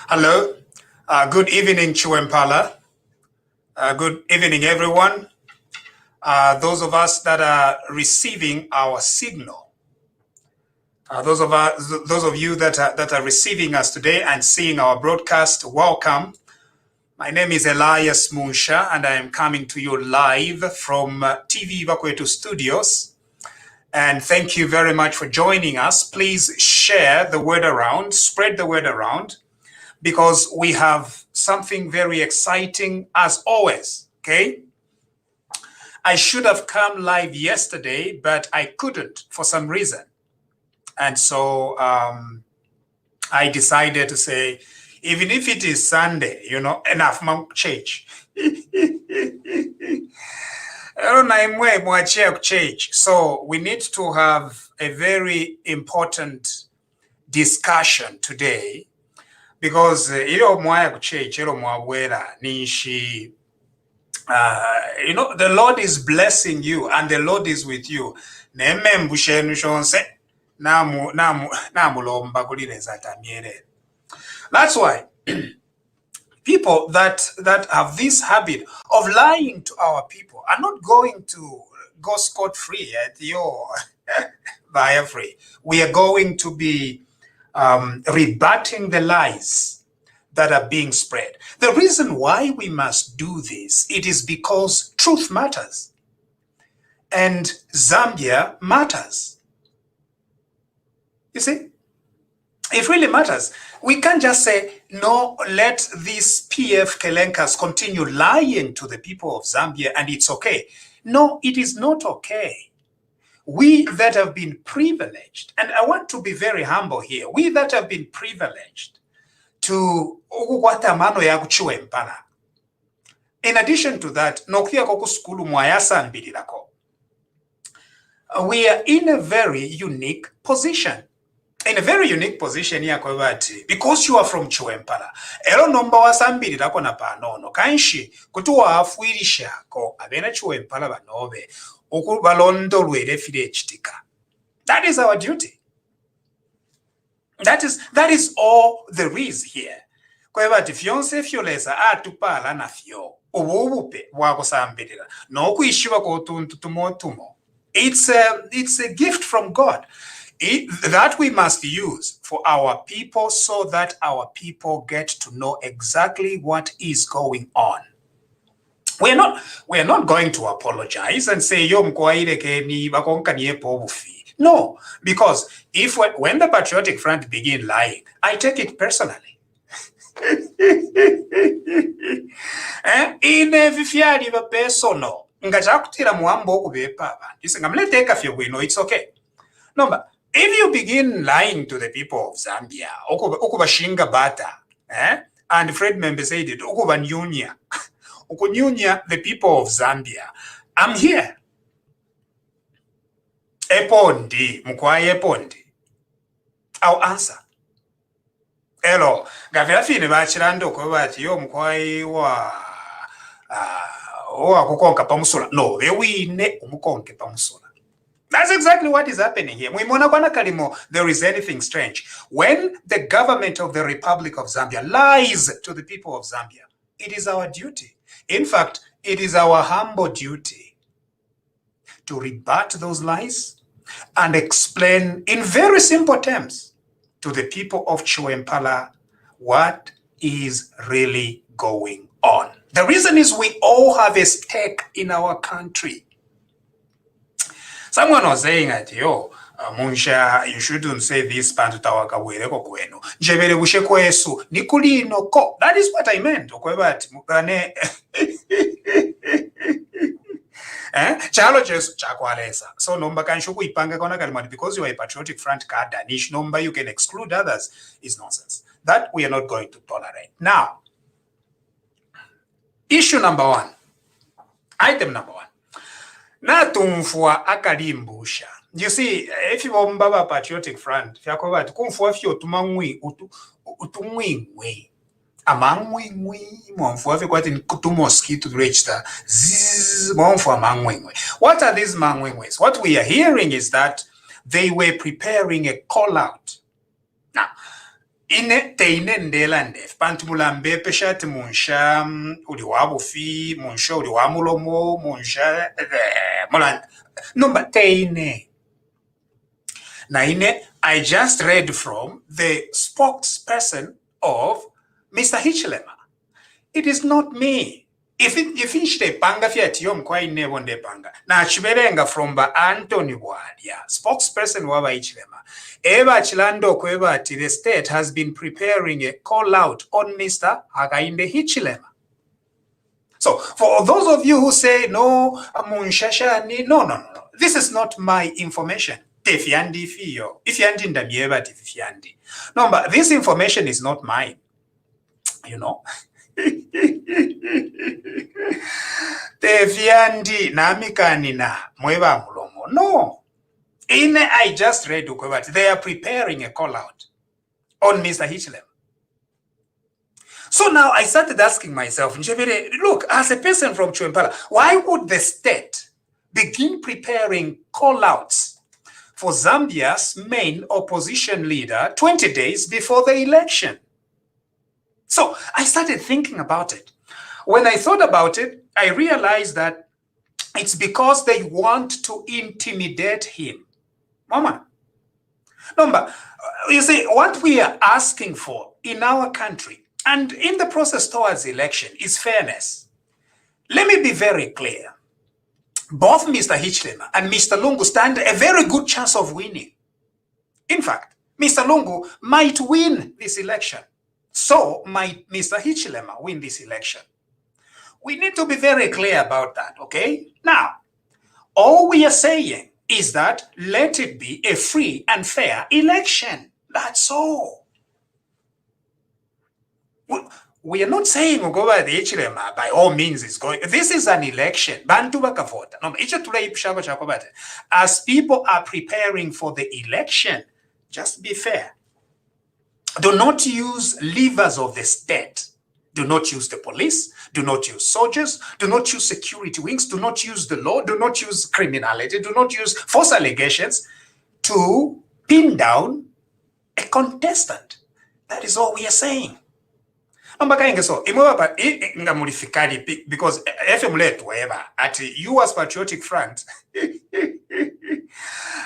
Hello. Good evening, Chuempala. Good evening, everyone. Those of us that are receiving our signal, those of you that are receiving us today and seeing our broadcast, welcome. My name is Elias Munsha, and I am coming to you live from TV Bakwetu Studios. And thank you very much for joining us. Please share the word around, spread the word around, because we have something very exciting as always, okay? I should have come live yesterday, but I couldn't for some reason. And so I decided to say, even if it is Sunday, enough church. So we need to have a very important discussion today, because the Lord is blessing you and the Lord is with you. That's why people that have this habit of lying to our people are not going to go scot-free at your via free. We are going to be rebutting the lies that are being spread. The reason why we must do this, it is because truth matters. And Zambia matters. You see? It really matters. We can't just say, no, let these PF kelenkas continue lying to the people of Zambia and it's okay. No, it is not okay. We that have been privileged, and I want to be very humble here, we that have been privileged to in addition to that, we are in a very unique position. In a very unique position here, because you are from Chuempala. Ero nomba wasambirira kona panono kanshi kutuwa afuirisha ko abena Chuempala banove okubalondo lwerefire chitika. That is our duty. That is all there is here. Kwebati fionse fiolesa atupala na fio ububupe wakusambirira no kuishiwa ko tumo. It's a gift from God. That we must use for our people so that our people get to know exactly what is going on. We're not going to apologize and say, no, because when the Patriotic Front begin lying, I take it personally. It's okay. No, but if you begin lying to the people of Zambia, okubashinga bata, and Fred Membe said it, okubanyunya, the people of Zambia, I'm here. Epondi, mukwaye epondi. I'll answer. Hello, gavela fine bachirando kwebati yo mukwaye wa kukonka pamusula. No, wewine umukonke pamusula. That's exactly what is happening here. There is anything strange. When the government of the Republic of Zambia lies to the people of Zambia, it is our duty. In fact, it is our humble duty to rebut those lies and explain in very simple terms to the people of Chuempala what is really going on. The reason is we all have a stake in our country. Someone was saying that, Munsha, you shouldn't say this pantutawaka wereko kwenu. Njebele bushe kwesu, nikuli no ko. That is what I meant. Chalo jesu chakwalesa. So nomba kanshuku ipanga kona kalimani, because you are a Patriotic Front card, Danish number, you can exclude others, is nonsense. That we are not going to tolerate. Now, issue number one, item number one. Na tumfua akalimbusha. You see, if you are Patriotic Front, fiakobati kumfua fio tumangwi utumwingwe. Amangwingwe mwamfua fi kwati kutu mosquito register. Mwamfua mangwingwe. What are these mangwingwes? What we are hearing is that they were preparing a call out. Now, ine teine ndela ndef pantu mulambe peshati munsha uli wabufi munsha uli wa mulomo munsha mulanda nomba teine naine. I just read from the spokesperson of Mr. Hichilema. It is not me. If inchite panga fiat yom kwa inevo nde panga na chiberenga from ba Anthony Bwadia, spokesperson wa Hichilema. Eva Chilando kweba ati the state has been preparing a call out on Mr. Hakainde Hichilema. So for those of you who say no, munshashani, no. This is not my information. Tefiandi fiyo. Ifyandi ndamieva tifiandi. No, but this information is not mine. You know. Tefiandi namikani na mweva mulomo. No. I just read that they are preparing a call out on Mr. Hichilema. So now I started asking myself, look, as a person from Chwempala, why would the state begin preparing call outs for Zambia's main opposition leader 20 days before the election? So I started thinking about it. When I thought about it, I realized that it's because they want to intimidate him. Mama. Number, you see, what we are asking for in our country and in the process towards election is fairness. Let me be very clear. Both Mr. Hichilema and Mr. Lungu stand a very good chance of winning. In fact, Mr. Lungu might win this election. So might Mr. Hichilema win this election. We need to be very clear about that, okay? Now, all we are saying is that let it be a free and fair election. That's all. We are not saying Ugoba the Hichilema by all means is going. This is an election. Bantu bakavota. As people are preparing for the election, just be fair. Do not use levers of the state. Do not use the police. Do not use soldiers. Do not use security wings. Do not use the law. Do not use criminality. Do not use false allegations to pin down a contestant. That is all we are saying. So, because at US Patriotic Front,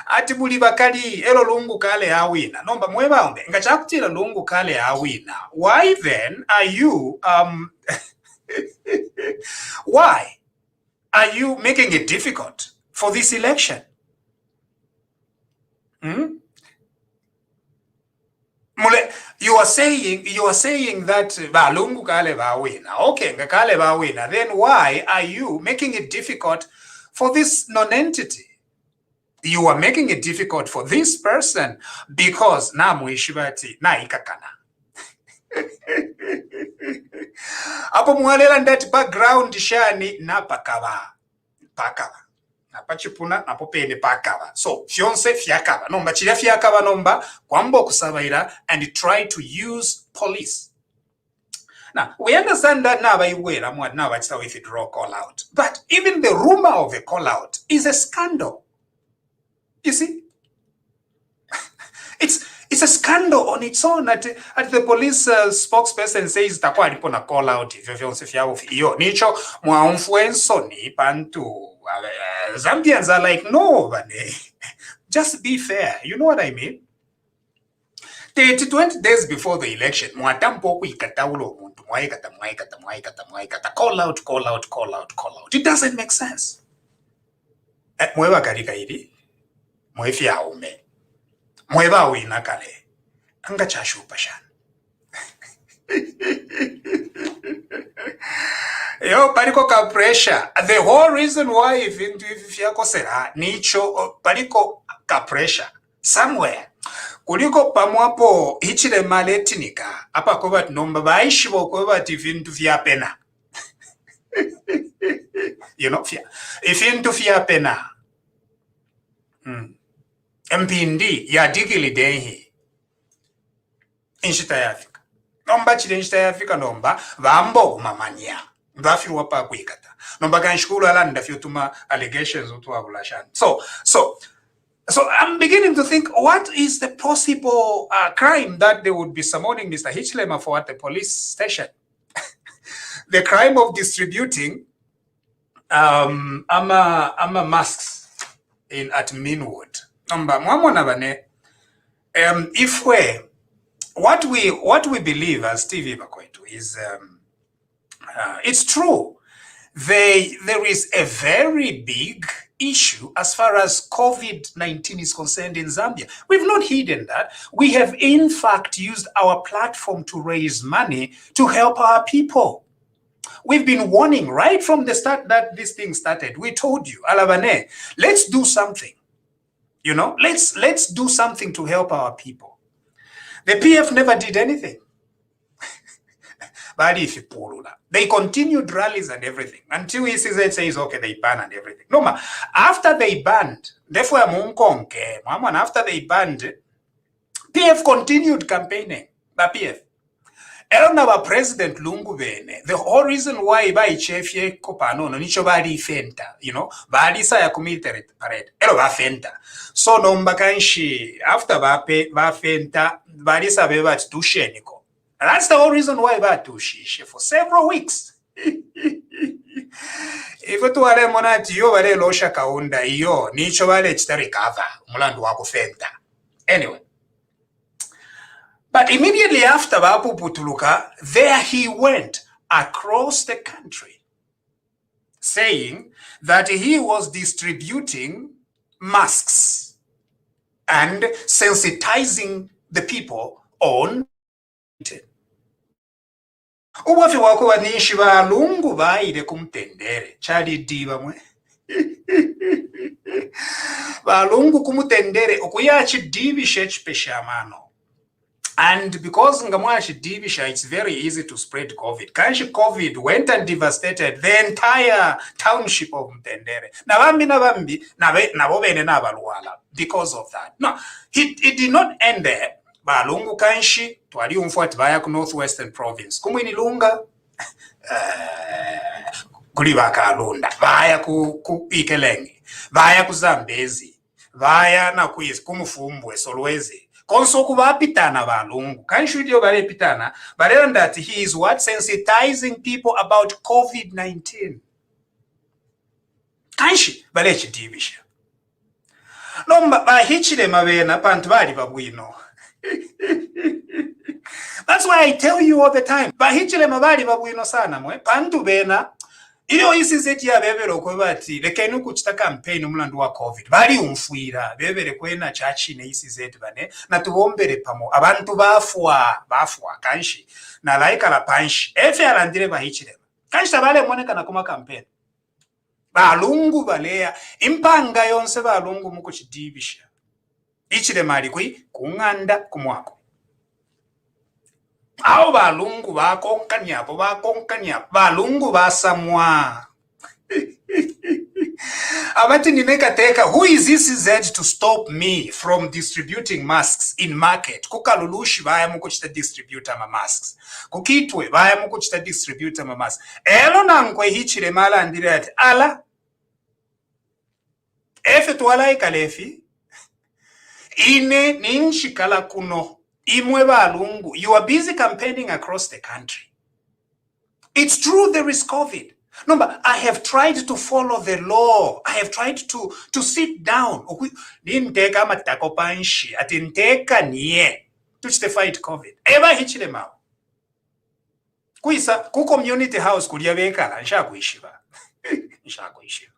ati mulibakali elo lungu kale awina. Nomba mweba ombe. Ngachakutila lungu kale awina. Why then are you why are you making it difficult for this election? You are saying that balungu kale bawina. Okay, ngakale bawina. Then why are you making it difficult for this non-entity? You are making it difficult for this person because na muishibati na ikakana. Apo mwalela ndati background shani na pakava. Na pachipuna na popene pakava. So fionse fiakava. Nomba chiria fiakava nomba kwambo kusabaira and try to use police. Now, we understand that now by way now it's how if it draw call out. But even the rumor of a call out is a scandal. You see? It's a scandal on its own at the police spokesperson says takwa alipona call out iyo nicho mwaumfuenso ni pantu Zambians are like no just be fair, you know what I mean? 20 days before the election mwatampo kuikata ulo muntu mwaikata call out. It doesn't make sense. Mweba karika hili mwefia ume mweba wina kale anga chashupa shan yo pariko ka pressure. The whole reason why if yako sera nicho pariko ka pressure somewhere kuliko pamwapo Hichilema letinika apa koba nomba baishibo koba tivintu vya pena. You know, ifintu vya pena. Mpindi ya digili denhi inshita ya Afrika. Nomba chile inshita ya Afrika nomba vambo umamania. Mbafi wapa kuikata. Nomba kanshukuru ala ndafio tuma allegations utu wabulashani. So So I'm beginning to think, what is the possible crime that they would be summoning Mr. Hichilema for at the police station? The crime of distributing masks at Meanwood. If what we believe as TV Bakwetu is it's true. There is a very big issue as far as COVID-19 is concerned in Zambia. We've not hidden that. We have in fact used our platform to raise money to help our people. We've been warning right from the start that this thing started. We told you, Alabane, let's do something. You know, let's do something to help our people. The PF never did anything. They continued rallies and everything until ECZ says, okay, they ban and everything. No, ma, after they banned, therefore, after they banned, PF continued campaigning. The PF. Elna President Lungu Bene, the whole reason why by chef ye kopano no nicho bali fenta, you know, bali sa ya military parade. Elo ba fenta. So no mbakanshi after ba fenta bali sa beba tusheniko. And that's the whole reason why ba tushishe for several weeks. If tu wale monati yo wale losha kaunda yo nicho wale chitari kava mulandu wako fenta. Anyway. But immediately after Bapu Putuluka, there he went across the country saying that he was distributing masks and sensitizing the people on it. Uwafi wako wanishi balungu baile kumtendere chali diba mwe balungu kumutendere okuyachi dibi shech peshamano. And because Ngamwashi Dibisha, it's very easy to spread COVID. Kanshi COVID went and devastated the entire township of Mtendere. Because of that. No, it did not end there. Balungu Kanshi, Twali Umfuat via Northwestern Province. Kumini Lunga, Kulibaka Lunda, via ku Ikelengi, via ku Zambezi, via Nakuis, Kumufumbwe, Solwezi. Konso kuba pitana balungu. Kanshudi bale pitana, but that he is what? Sensitizing people about COVID-19. Kanshi bale chidibisha. Lomba ba hichile mabena pantu bali babwino. That's why I tell you all the time. Ba hichile mabali babwino sana mwe. Pantu bena. Iyo isizeti ya bebere okwebati lekenu kuchita campaign umulandu wa COVID bali umfuira bebere kwena chachi ne isizeti bane na tubombere pamo abantu bafwa kanshi na laika la panshi efe alandire bahichire kanshi tabale moneka na kuma campaign balungu balea impanga yonse balungu muko chidibisha ichire mali kui kunganda kumwako Ao balungu bakonkanya balungu basamwa abati nineka teka who is this to stop me from distributing masks in market kukalulushi baya mukuchita distributor ma masks kukitwe baya mukuchita distributor ma masks elo nankwe hichire mala ndire ati ala efe twala ikalefi ine ninshikala kuno Imwe balungu, you are busy campaigning across the country. It's true there is COVID. No, but I have tried to follow the law. I have tried to sit down. Ninteka matako panshi, atinteka nye to fight COVID. Eba hichile mao. Kuisa, ku community house kulia vekala, nshakuishiba. Nshakuishiba.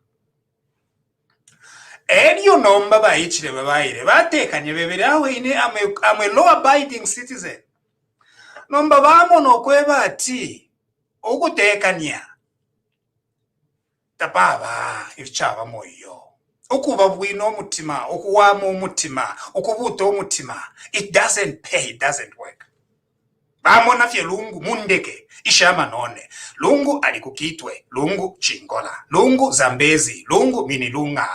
Elio nomba ba ichile babaire batekanye bebere aho ine I'm a law abiding citizen. Nomba bamo nokweba ati okutekanya tapaba ichaba moyo okuba bwino mutima okuwamo mutima okubuto mutima it doesn't pay, it doesn't work. Bamo nafye lungu mundeke ishama none lungu alikukitwe lungu chingola lungu zambezi lungu minilunga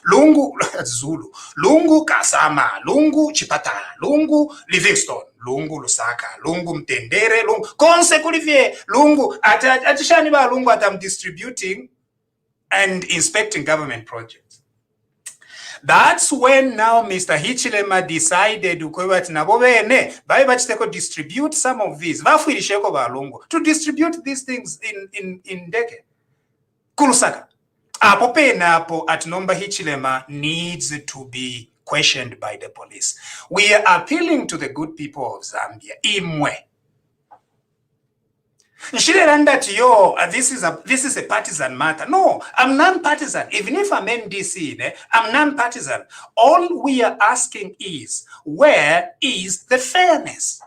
lungu zulu lungu kasama lungu chipata lungu Livingstone lungu lusaka lungu mtendere lungu konse kulivye lungu atishani ba lungu atam distributing and inspecting government projects. That's when now Mr. Hichilema decided to distribute some of these to distribute these things in Ndege. Kulusaka. Apo at Nomba Hichilema needs to be questioned by the police. We are appealing to the good people of Zambia. Imwe. This is a partisan matter. No, I'm non-partisan. Even if I'm NDC, I'm non-partisan. All we are asking is, where is the fairness?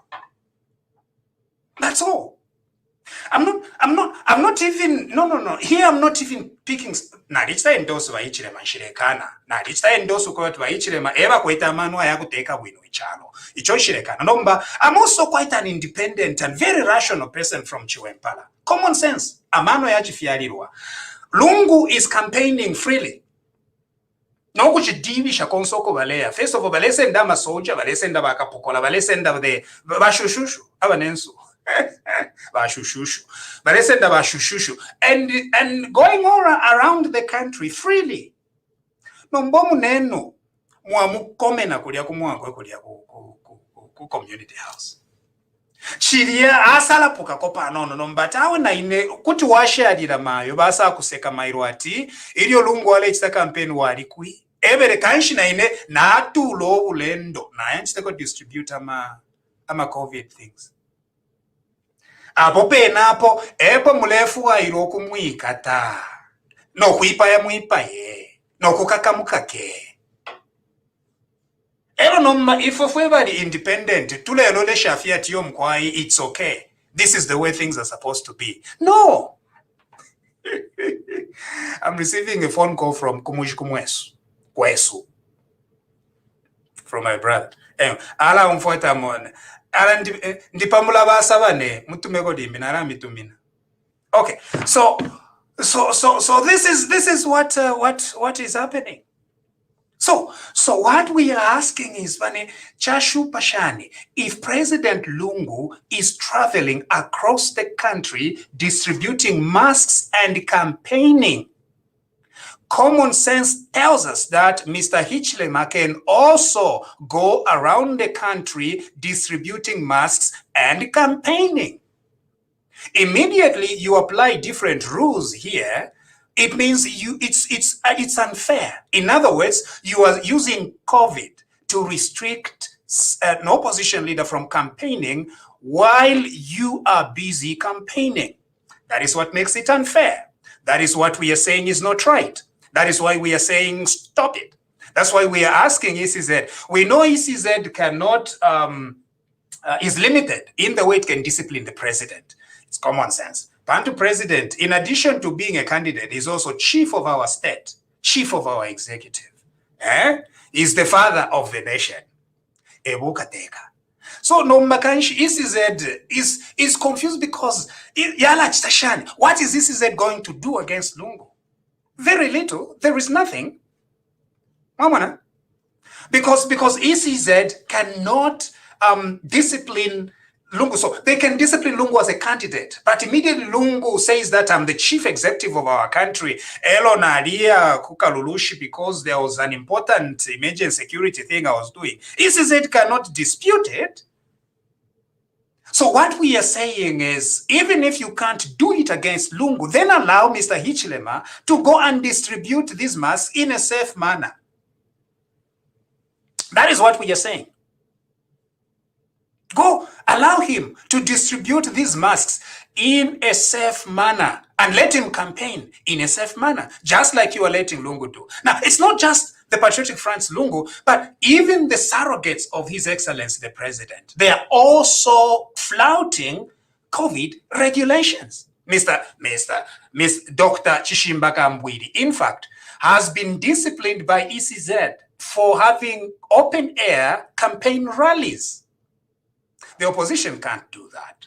That's all. I'm not even, no. Here I'm not even picking, narichita endosu wa Hichilema nshirekana. Narichita endosu kwa wa Hichilema eba kweta manwa ya kuteka wino ichalo. Icho nshirekana. Nomba, I'm also quite an independent and very rational person from Chiwempala. Common sense. Amano ya chifiarirwa. Lungu is campaigning freely. No kuchidivisha konsoko balea. First of all, balesenda masoja, balesenda bakapokola, balesenda de bashushushu, abanensu. And going all around the country freely. Nombomu neno muamukomena kulia kumwangwe kulia ku community house. Chiria asala puka kopa nono nombatawe na ine kuti washarira mayo basa kuseka mairwati ilio lungu wale chita campaign wali kui ebere kanshi na ine na atulo ulendo na yanchiteko distribute ama COVID things. Apo penapo epo mulefu wa iroku muikata no kuipa ya muipa ye no kukaka mukake ero nomma ifo fwebali independent tulelo le shafia tiyo mkwai it's okay, this is the way things are supposed to be. No. I'm receiving a phone call from Kumushi Kwesu from my brother. Ala umfuata mone ala ndipamula basabane mutumeko dimbi nara mitumina. Okay, so this is what is happening. So what we are asking is, Chashu Pashani, if President Lungu is traveling across the country distributing masks and campaigning, common sense tells us that Mr. Hichilema can also go around the country distributing masks and campaigning. Immediately you apply different rules here, it means it's unfair. In other words, you are using COVID to restrict an opposition leader from campaigning while you are busy campaigning. That is what makes it unfair. That is what we are saying is not right. That is why we are saying stop it. That's why we are asking ECZ. We know ECZ cannot, is limited in the way it can discipline the president. It's common sense. Bantu president, in addition to being a candidate, is also chief of our state, chief of our executive. Is the father of the nation. So no Makanshi ECZ is confused because what is ECZ going to do against Lungu? Very little. There is nothing. Mamana. Because ECZ cannot discipline Lungu. So they can discipline Lungu as a candidate, but immediately Lungu says that I'm the chief executive of our country. Elo nalia kukalulushi because there was an important emergency security thing I was doing. ECZ cannot dispute it. So what we are saying is, even if you can't do it against Lungu, then allow Mr. Hichilema to go and distribute these masks in a safe manner. That is what we are saying. Go, allow him to distribute these masks in a safe manner and let him campaign in a safe manner, just like you are letting Lungu do. Now, it's not just the Patriotic Front's Lungu, but even the surrogates of His Excellency the President. They are also flouting COVID regulations. Dr. Chishimbaka Mbwidi, in fact, has been disciplined by ECZ for having open-air campaign rallies. The opposition can't do that.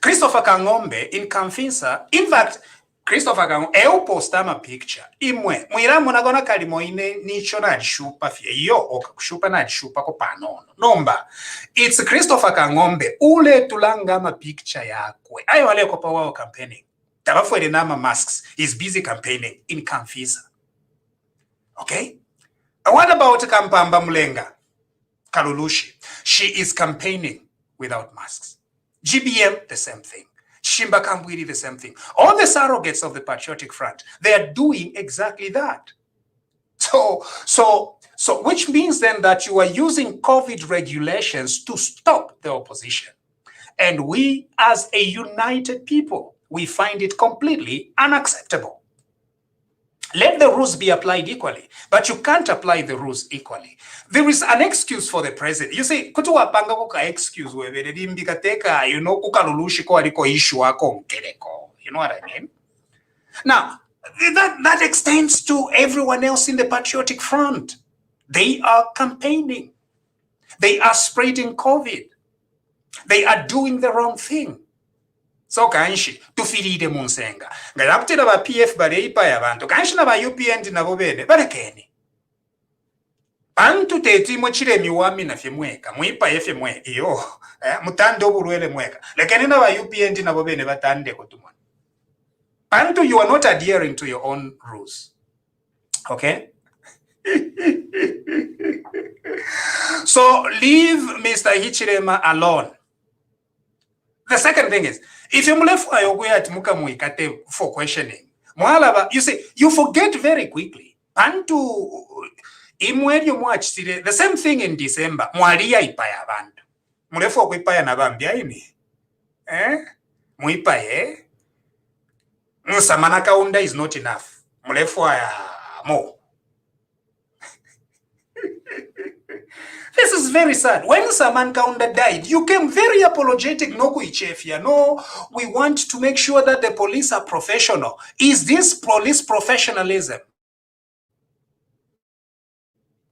Christopher Kangombe in Kamfinsa, in fact, Christopher Kangombe, postama picture. Imwe, mwira monagona kalimo ine nicho na shupa fie yo oka shupa na shupa ko panono. Nomba, it's Christopher Kangombe ule tulanga ma picture yakwe. Ayo wale ko pawa campaigning. Tabafu nama masks. He's busy campaigning in Kamfinsa. Okay? And what about Kampamba Mulenga, Kalulushi? She is campaigning without masks. GBM, the same thing. Shimba Kambwiri, the same thing. All the surrogates of the Patriotic Front, they are doing exactly that. So which means then that you are using COVID regulations to stop the opposition. And we, as a united people, we find it completely unacceptable. Let the rules be applied equally, but you can't apply the rules equally. There is an excuse for the president. You see, kutuwa panga kuka excuse webere limbikateka, kukalulushi ko aliko issue wako nkeleko. You know what I mean? Now, that extends to everyone else in the Patriotic Front. They are campaigning. They are spreading COVID. They are doing the wrong thing. So kanshi tufiride munsenga ngalaputira ba PF baleipa yabantu kanshi na ba UPND nabo bene barekeni bantu tetimwe chiremi wami na fyemweka mwipa yefemwe iyo mutando bulwele mweka lekeni na ba UPND nabo bene batande kotumwa bantu. You are not adhering to your own rules. Okay. So leave Mr. Hichilema alone. The second thing is, if you for questioning, you see, you forget very quickly. The same thing in December. Mwalia ipaya bantu. Mulefu kuipaya na bambia ini. Muipaye. Samana kaunda is not enough. Mulefu more. This is very sad. When Saman Kaunda died, you came very apologetic. No, we want to make sure that the police are professional. Is this police professionalism?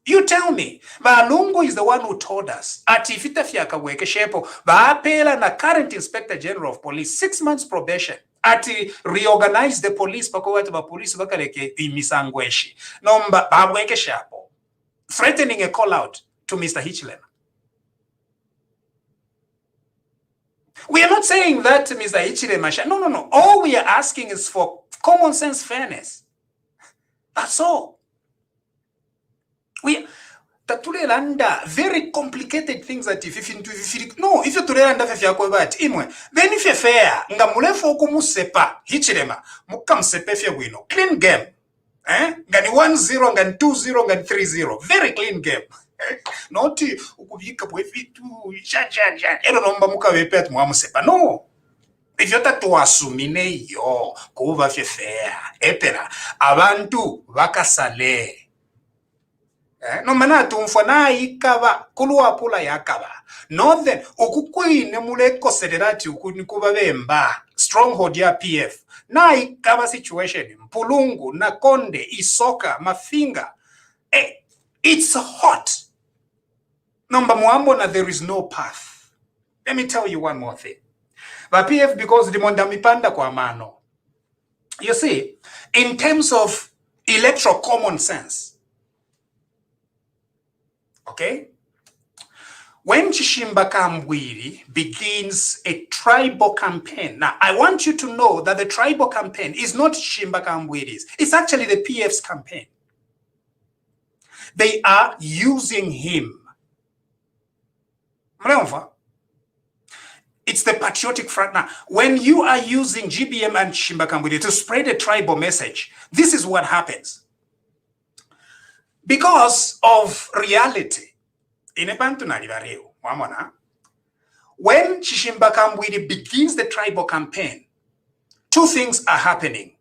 You tell me. Balungu is the one who told us. Ati fitafyaka weke shepo. Baapela na current Inspector General of Police 6 months probation. Ati reorganize the police. Pakowatu ba police bakaleke imisangweshi. Nomba babweke shepo. Threatening a call out to Mr. Hichilema. We are not saying that Mr. Hichilema. No. All we are asking is for common sense fairness. That's all. We under very complicated things that if you turelanda then if you're fair, ngamulefo kumusepa Hichilema, mukamsepe fye wino. Clean game. Ngani 1-0, ngani 2-0, ngani 3-0. Very clean game. Not ukubika bwefitu eronomba mukabepe ati mwamusepa. No. If you're to asumine yo kuba fye fair epera abantu bakasale. No mana tumfwa na ikaba kuluwa pula yakaba. No then ukukwine muleko sederati ukunikuba bemba stronghold ya PF. Na ikaba situation Mpulungu, Nakonde, Isoka, Mafinga. It's hot. Number one, there is no path. Let me tell you one more thing. But PF, because the mondamipanda kwa mano. You see, in terms of electoral common sense, okay, when Chishimba Kambwiri begins a tribal campaign, now I want you to know that the tribal campaign is not Chishimba Kambwiri's, it's actually the PF's campaign. They are using him. It's the Patriotic Front. Now, when you are using GBM and Chishimba Kambwiri to spread a tribal message, this is what happens. Because of reality, when Chishimba Kambwiri begins the tribal campaign, two things are happening.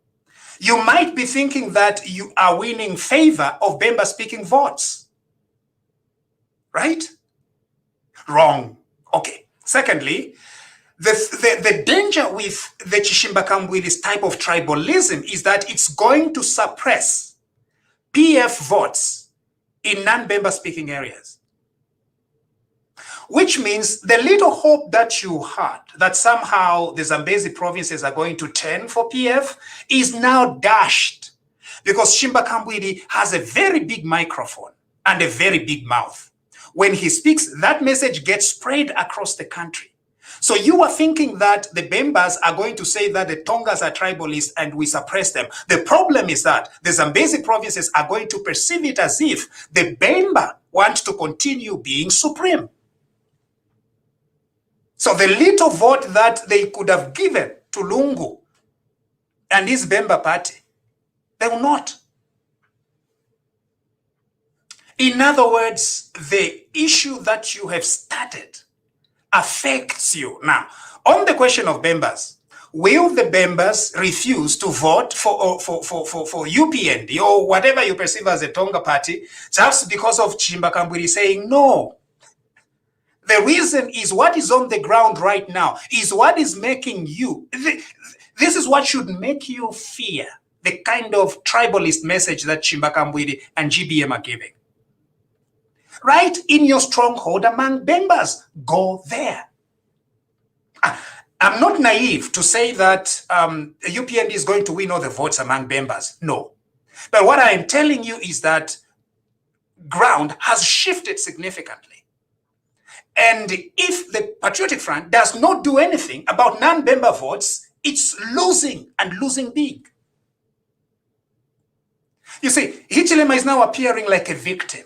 You might be thinking that you are winning favor of Bemba-speaking votes. Right? Wrong. Okay. Secondly, the danger with the Chishimba Kambwiri's type of tribalism is that it's going to suppress PF votes in non-Bemba-speaking areas. Which means the little hope that you had that somehow the Zambezi provinces are going to turn for PF is now dashed, because Chishimba Kambwiri has a very big microphone and a very big mouth. When he speaks, that message gets spread across the country. So you are thinking that the Bembas are going to say that the Tongas are tribalist and we suppress them. The problem is that the Zambezi provinces are going to perceive it as if the Bemba want to continue being supreme. So the little vote that they could have given to Lungu and his Bemba party, they will not. In other words, the issue that you have started affects you. Now, on the question of Bembas, will the Bembas refuse to vote for UPND or whatever you perceive as a Tonga party just because of Chimba Kambwili saying no? The reason is what is on the ground right now is what is making you, this is what should make you fear the kind of tribalist message that Chimba Kambwili and GBM are giving. Right in your stronghold among Bembas, go there. I'm not naive to say that UPND is going to win all the votes among Bembas. No. But what I am telling you is that ground has shifted significantly. And if the Patriotic Front does not do anything about non-Bemba votes, it's losing and losing big. You see, Hichilema is now appearing like a victim.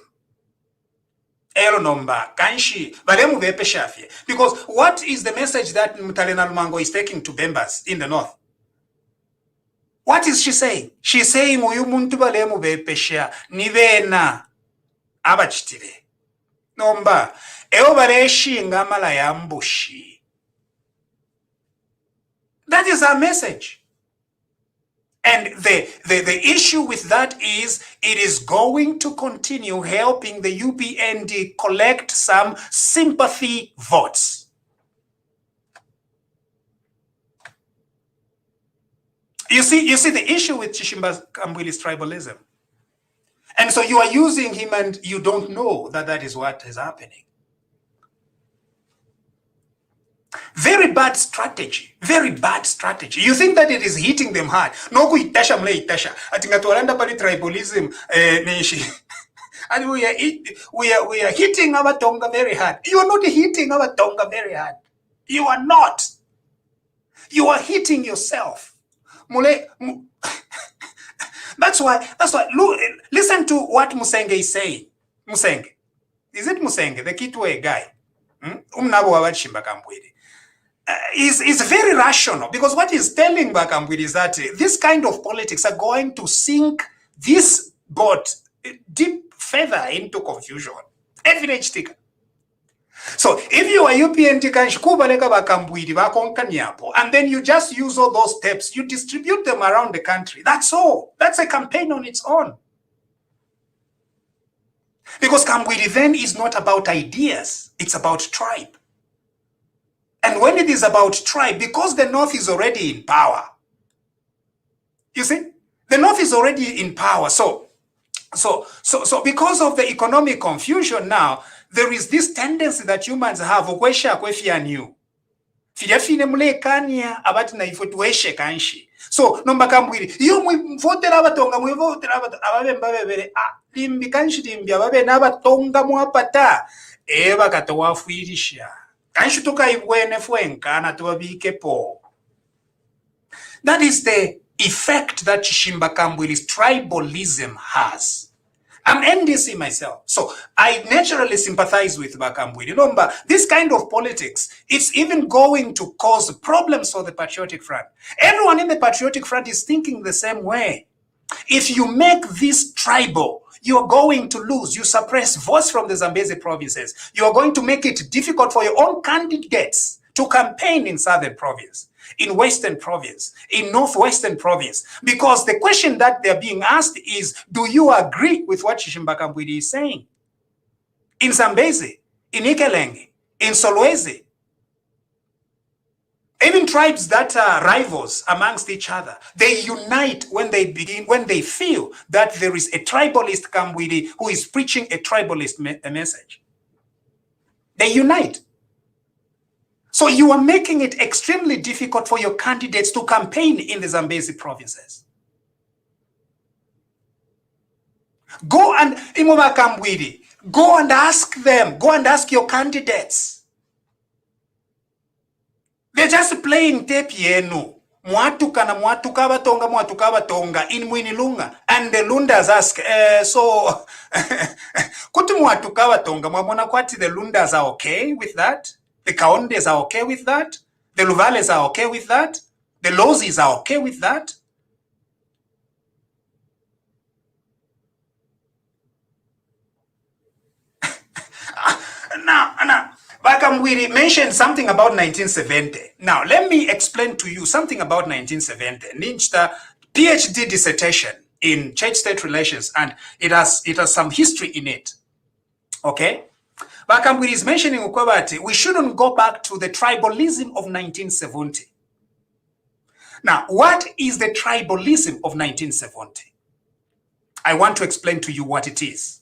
Because what is the message that Mutalena Lumango is taking to Bembas in the north? What is she saying? She's saying uyu muntu balemu bepesha nivena abachitire. Nomba eo bareshi ngamala yambushi. That is our message. And the issue with that is it is going to continue helping the UPND collect some sympathy votes. You see the issue with Chishimba Kambwili's tribalism. And so you are using him and you don't know that that is what is happening. Very bad strategy. Very bad strategy. You think that it is hitting them hard. No kuitasha mle itasha. Atingatwalanda pali tribalism neshi. And we are hitting our Tonga very hard. You are not hitting our Tonga very hard. You are not. You are hitting yourself. That's why listen to what Musenge is saying. Musenge. Is it Musenge, the Kitwe guy? Umnabo wa Chimba Kambwili. Is very rational, because what he's telling Bakambwili is that this kind of politics are going to sink this boat deep further into confusion. Evidence sticker. So if you are UPND kanshikubaleka Bakambwili bakonkanyapo, and then you just use all those steps, you distribute them around the country. That's all. That's a campaign on its own. Because Kambwili then is not about ideas, it's about tribe. And when it is about tribe, because the North is already in power, you see, the North is already in power. So because of the economic confusion now, there is this tendency that humans have okwesha kwefia new. Fidafine mulekania abati na ifotueshe kanshi. So nomba Kambwili, iyo mwivotera abatonga mwivotera ababe mbabebere limbi kanshi limbi ababe n'abatonga mwapata eba katawafuirisha. That is the effect that Chishimba Kambwili's tribalism has. I'm NDC myself, so I naturally sympathize with Bakambwili. Remember, this kind of politics, it's even going to cause problems for the Patriotic Front. Everyone in the Patriotic Front is thinking the same way. If you make this tribal, you're going to lose. You suppress votes from the Zambezi provinces. You're going to make it difficult for your own candidates to campaign in Southern Province, in Western Province, in Northwestern Province. Because the question that they're being asked is, do you agree with what Chishimba Kambwili is saying? In Zambezi, in Ikelengi, in Solwezi, even tribes that are rivals amongst each other, they unite when they feel that there is a tribalist Kambwili who is preaching a tribalist message. They unite. So you are making it extremely difficult for your candidates to campaign in the Zambezi provinces. Go and Imoma Kambwili, go and ask them, go and ask your candidates. They're just playing tape yenu. Mwatuka na mwatuka abatonga in Mwinilunga. And the Lundas ask, so, kutu mwatuka abatonga, mwamona kwati the Lundas are okay with that? The Kaondes are okay with that? The Luvales are okay with that? The Lozis are okay with that? Now, Bakamwiri mentioned something about 1970. Now, let me explain to you something about 1970. Ninchta PhD dissertation in church-state relations, and it has some history in it. Okay? Bakamwiri is mentioning ukwabati, we shouldn't go back to the tribalism of 1970. Now, what is the tribalism of 1970? I want to explain to you what it is.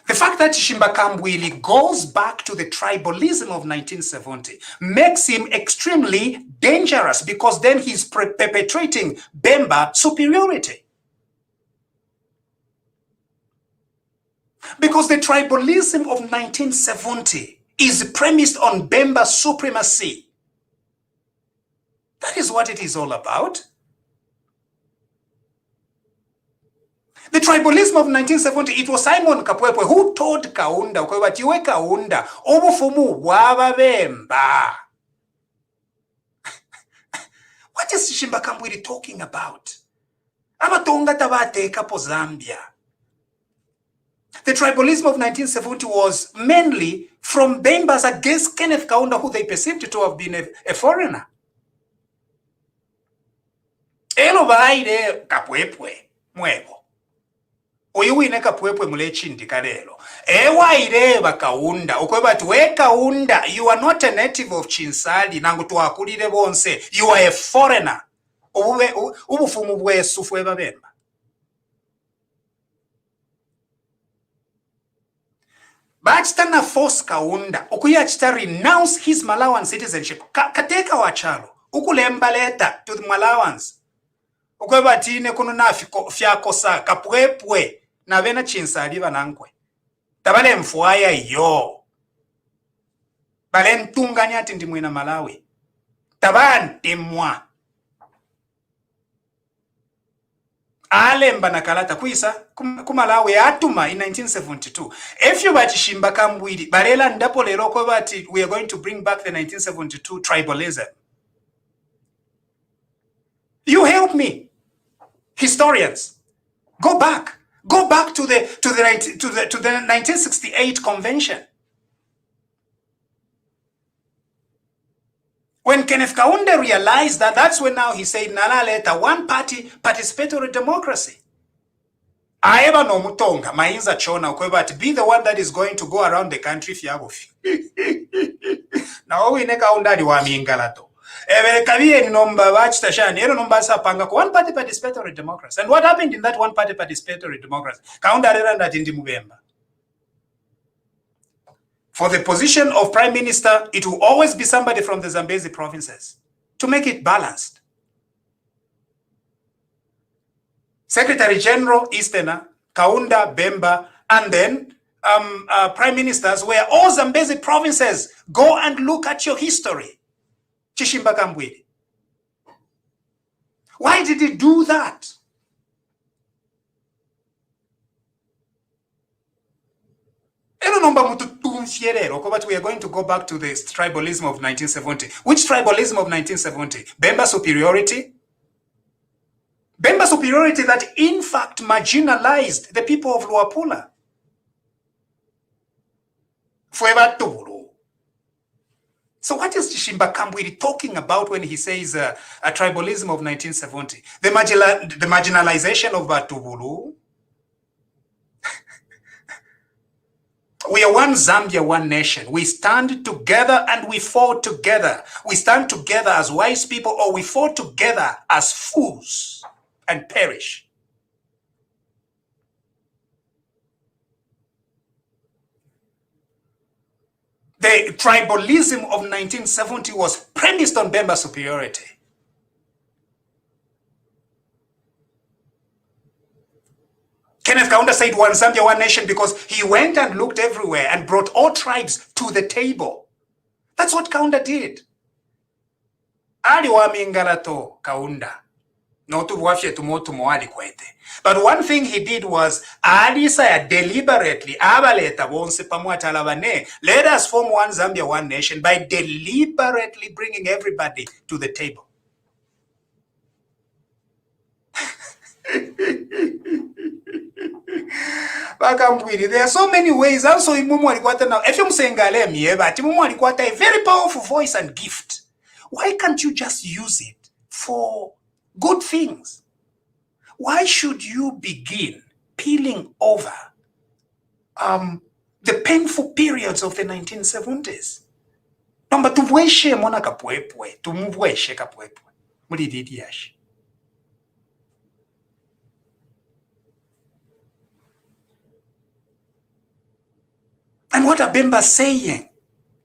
The fact that Shimbakambwili goes back to the tribalism of 1970 makes him extremely dangerous, because then he's perpetrating Bemba superiority. Because the tribalism of 1970 is premised on Bemba supremacy. That is what it is all about. The tribalism of 1970, it was Simon Kapwepwe who told Kaunda, "Kwebatiwe Kaunda, obufumu bwaba Bemba." What is Shimbakambwili talking about? Abatonga tabateka po Zambia. The tribalism of 1970 was mainly from Bembas against Kenneth Kaunda, who they perceived to have been a foreigner. Elo baide Kapwepwe, mwebo. Oyuwine Kapwepwe mulechindi kalelo. Ewa ireba Kaunda. Ukwebati we Kaunda, you are not a native of Chinsali. Nangu tuwakulire bonse. You are a foreigner. Ubufumu bwe sufu eba Bemba. Bachitana force Kaunda. Ukuyachita renounce his Malawan citizenship. Kateka wachalo. Ukulemba leta to the Malawans. Ukwebati ine kuno na fiakosa Kapwepwe. Na vena Chinsali banankwe. Tabale mfuaya yo. Bale ntunganya ati ndi mwina Malawi. Tabante mwa. Alemba na kalata kuisa kumalawi atuma in 1972. If you bati Shimbakambwili, balela ndapo lero kwa bati we are going to bring back the 1972 tribalism. You help me. Historians. Go back. Go back to the 1968 convention. When Kenneth Kaunda realized that, that's when now he said, Nala leta one-party participatory democracy. Aeba no mutonga, mainza chona, ukweba, to be the one that is going to go around the country fiagofi. Na owi ne Kaunda diwa mingalato. Kabiye ni nomba wachitashani, ero nomba sapanga ko one-party participatory democracy. And what happened in that one-party participatory democracy? Kaunda reranda tindi mubemba. For the position of Prime Minister, it will always be somebody from the Zambezi provinces to make it balanced. Secretary General, Easterner, Kaunda, Bemba, and then Prime Ministers were all Zambezi provinces. Go and look at your history. Chimbakambwili. Why did he do that? But we are going to go back to the tribalism of 1970. Which tribalism of 1970? Bemba superiority? Bemba superiority that in fact marginalized the people of Luapula. So what is Shimbakambwili talking about when he says a tribalism of 1970? The marginalization of Batubulu? We are one Zambia, one nation. We stand together and we fall together. We stand together as wise people, or we fall together as fools and perish. The tribalism of 1970 was premised on Bemba superiority. Kenneth Kaunda said one Zambia, one nation because he went and looked everywhere and brought all tribes to the table. That's what Kaunda did. Ali wamingalato Kaunda. But one thing he did was alisa deliberately let us form one Zambia, one nation by deliberately bringing everybody to the table. There are so many ways. Also, if you a very powerful voice and gift, why can't you just use it for good things? Why should you begin peeling over the painful periods of the 1970s? Number tuweshe mona kapwepwe, tumubweshe kapwepwe. Mulididiash. And what are Bemba saying?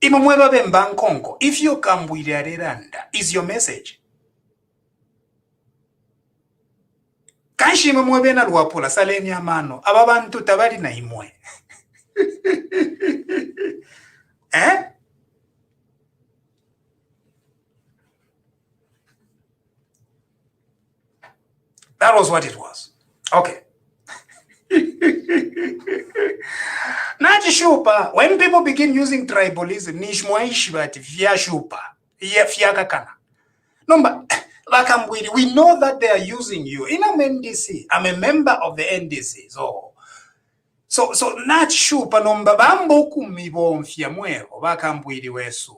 Imamweba Bemba Nkonko, if you come with Randa, is your message. Kanshi imamwebe na luwapula, saleni amano, ababantu tabari na imwe. Eh? That was what it was. Okay. Najishupa, when people begin using tribalism, nishmwaishi bati vya shupa, vya kakana. Number, we know that they are using you. In an NDC, I'm a member of the NDC. So not shupa number bamboku mi bonfia mwero, bakambwiri wesu.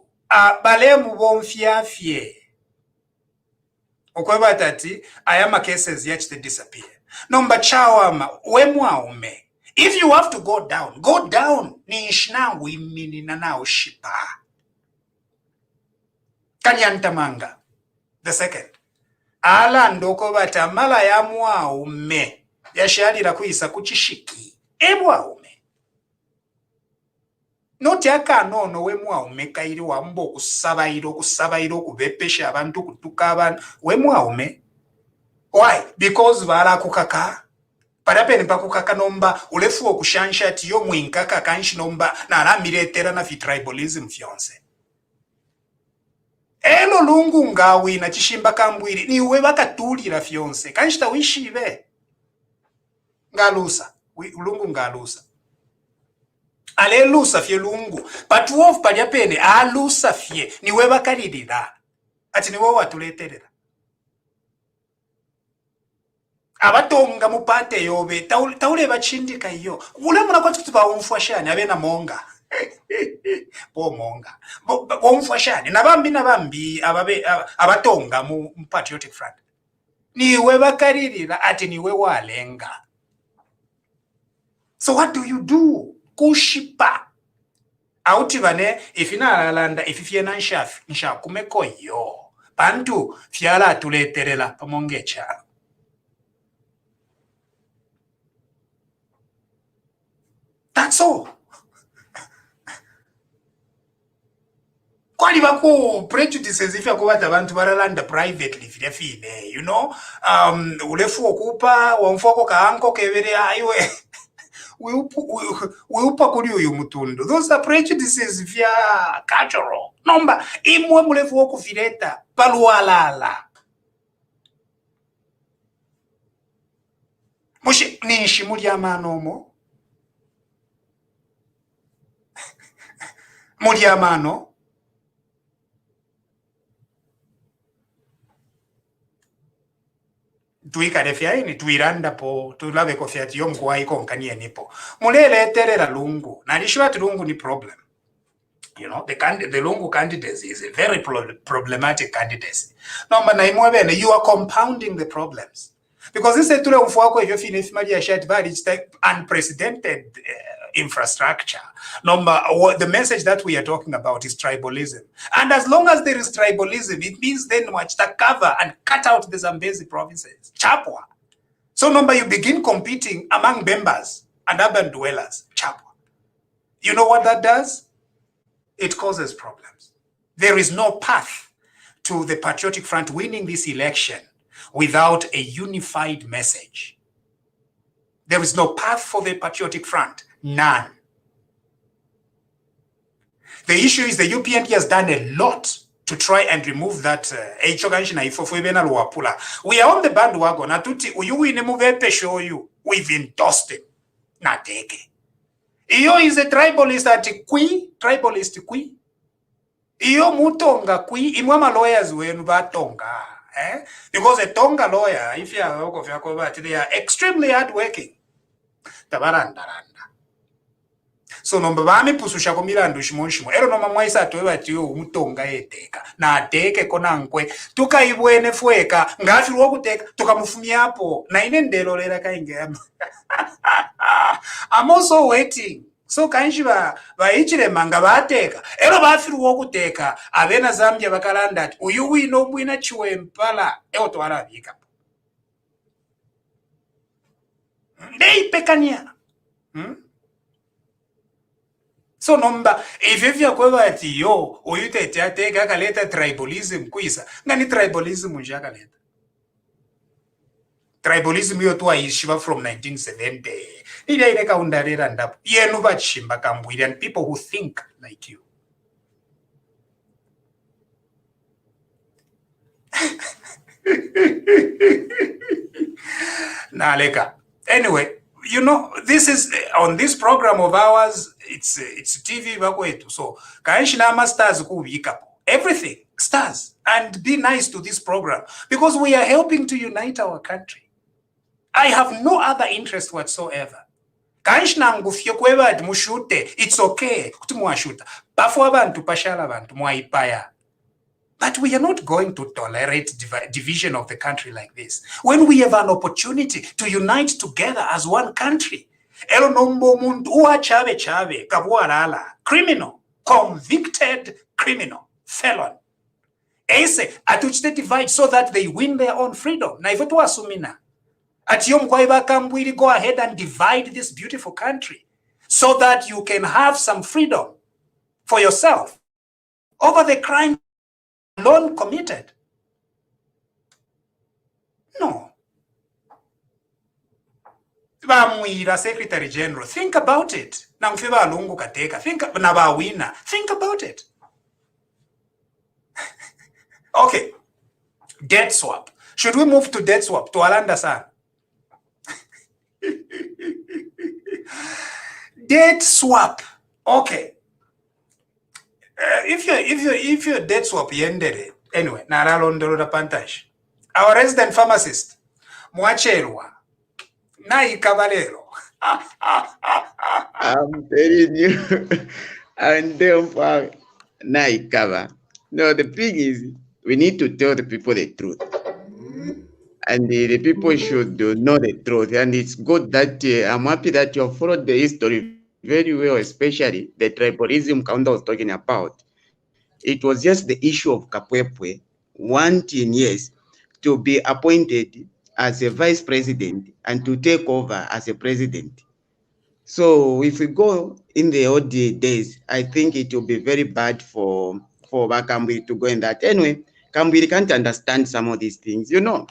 Bale mu bonfia fie. Okweba tati, ayama cases yet they disappear. Number chawama, wemwaume. If you have to go down, go down. Nishna wimini na nao shipa. Kanyantamanga. The second. Ala ndoko batamala ya mwaume. Yashalira kuisa kuchishiki. Mwaume. Noti aka no we mwaume kairi wambo kusabairo kubepesha abantu kutuka abantu. We mwaume. Why? Because vala kukaka. Parapeni pakukaka nomba ulefu okushansha ati yo mwinkaka kanshi nomba na alamiretera na fi tribalism fionse. Elo lungu ngawi na chishimba kambwiri ni uwe bakatulira fionse kanshi tawishibe. Ngalusa, lungu ngalusa. Ale lusa fie lungu. Patuofu parapeni alusa fie ni uwe bakaririra. Ati ni wewe watuleterera. Abatonga mupate yobe taule bachindika yo ule muna kwa tuba umfwashani abena monga bo monga bo umfwashani nabambi abatonga mu patriotic front niwe bakaririra ati niwe walenga. So what do? Kushipa auti bane ifina landa ififyena nsha kumeko yo bantu fyala tuleterela pamongecha. That's all. Kwali bako prejudices if yakubata abantu baralanda privately file, you know, ulefu okupa wamfoko kaanko kebere aiwe we upa kuri uyu mutundu. Those are prejudices via cultural. Nomba imwe mulefu okufileta palualala. Mushi nishi muri amanomo. Muriamano tuikare fyaini tuiranda po tulabe ko fyati yo mkuwa iko nkanie nipo mulele terera lungu na lishwa lungu ni problem. You know, the lungu candidacy is a very problematic candidacy. Number na imwebene, you are compounding the problems because this is tule mfuako if you finish Maria shed very unprecedented infrastructure. Number, the message that we are talking about is tribalism. And as long as there is tribalism, it means then watch the cover and cut out the Zambezi provinces. Chapwa. So number, you begin competing among members and urban dwellers. Chapwa. You know what that does? It causes problems. There is no path to the Patriotic Front winning this election without a unified message. There is no path for the Patriotic Front. None. The issue is the UPND has done a lot to try and remove that. We are on the bandwagon. We've endorsed him. Nateke. Iyo is a tribalist at tribalist kui. Iyo mutonga kui, imwama lawyers wenu batonga. Because a Tonga lawyer, if you are they are extremely hardworking. Tabarandaranda. So nomba bami pususha komilandu shimo. Ero noma mwaisa tuwe tiyo umutonga eteka. Na ateke konankwe. Tuka ibwene fueka. Ngafi ruwa kuteka. Tuka mufumi hapo. Na inendelo lera kaingema. I'm also waiting. So kanji ba ichire manga bateka. Ero bafiru ruwa kuteka. Abena Zambia bakalanda. Uyuwi no mwina Chiwempala. Eo tuwara vika. Ndei pekania. So nomba if you kweba ati yo uyute tiateka kaleta tribalism kwisa ngani tribalism njakaleta tribalism yo tuwa ishiva from 1970 ila ile kaundarera ndapo yenu bachimba kambwiri and people who think like you. Naleka. Anyway, you know, this is on this program of ours. It's TV bakwetu. So kaishina stars kuwikapo everything stars and be nice to this program because we are helping to unite our country. I have no other interest whatsoever. Kaishina ngufyo kweba ati mushute. It's okay kuti muashuta. Bafu abantu pashala abantu muaipaya. But we are not going to tolerate division of the country like this. When we have an opportunity to unite together as one country, criminal, convicted criminal, felon. Ese atuchite divide so that they win their own freedom. Na ifotu asumina. Atiyom kwaiba kambwiri, go ahead and divide this beautiful country so that you can have some freedom for yourself over the crime alone committed. No. Bamuira Secretary General, think about it. Nangfiba lungu kateka, think nabawina, think about it. Okay. Debt swap. Should we move to debt swap to Alanda San? Debt swap. Okay. If your debt swap ended anyway, naralondoro pantash. Our resident pharmacist, Mwachelwa, Nai Cavalero. I'm telling you, and then Nai Kava. No, the thing is, we need to tell the people the truth. And the people should know the truth. And it's good that I'm happy that you have followed the history very well, especially the tribalism Kaunda was talking about. It was just the issue of Kapwepwe wanting, yes, to be appointed as a vice president and to take over as a president. So if we go in the old days, I think it will be very bad for Kambwiri to go in that. Anyway, Kambwiri can't understand some of these things. You know,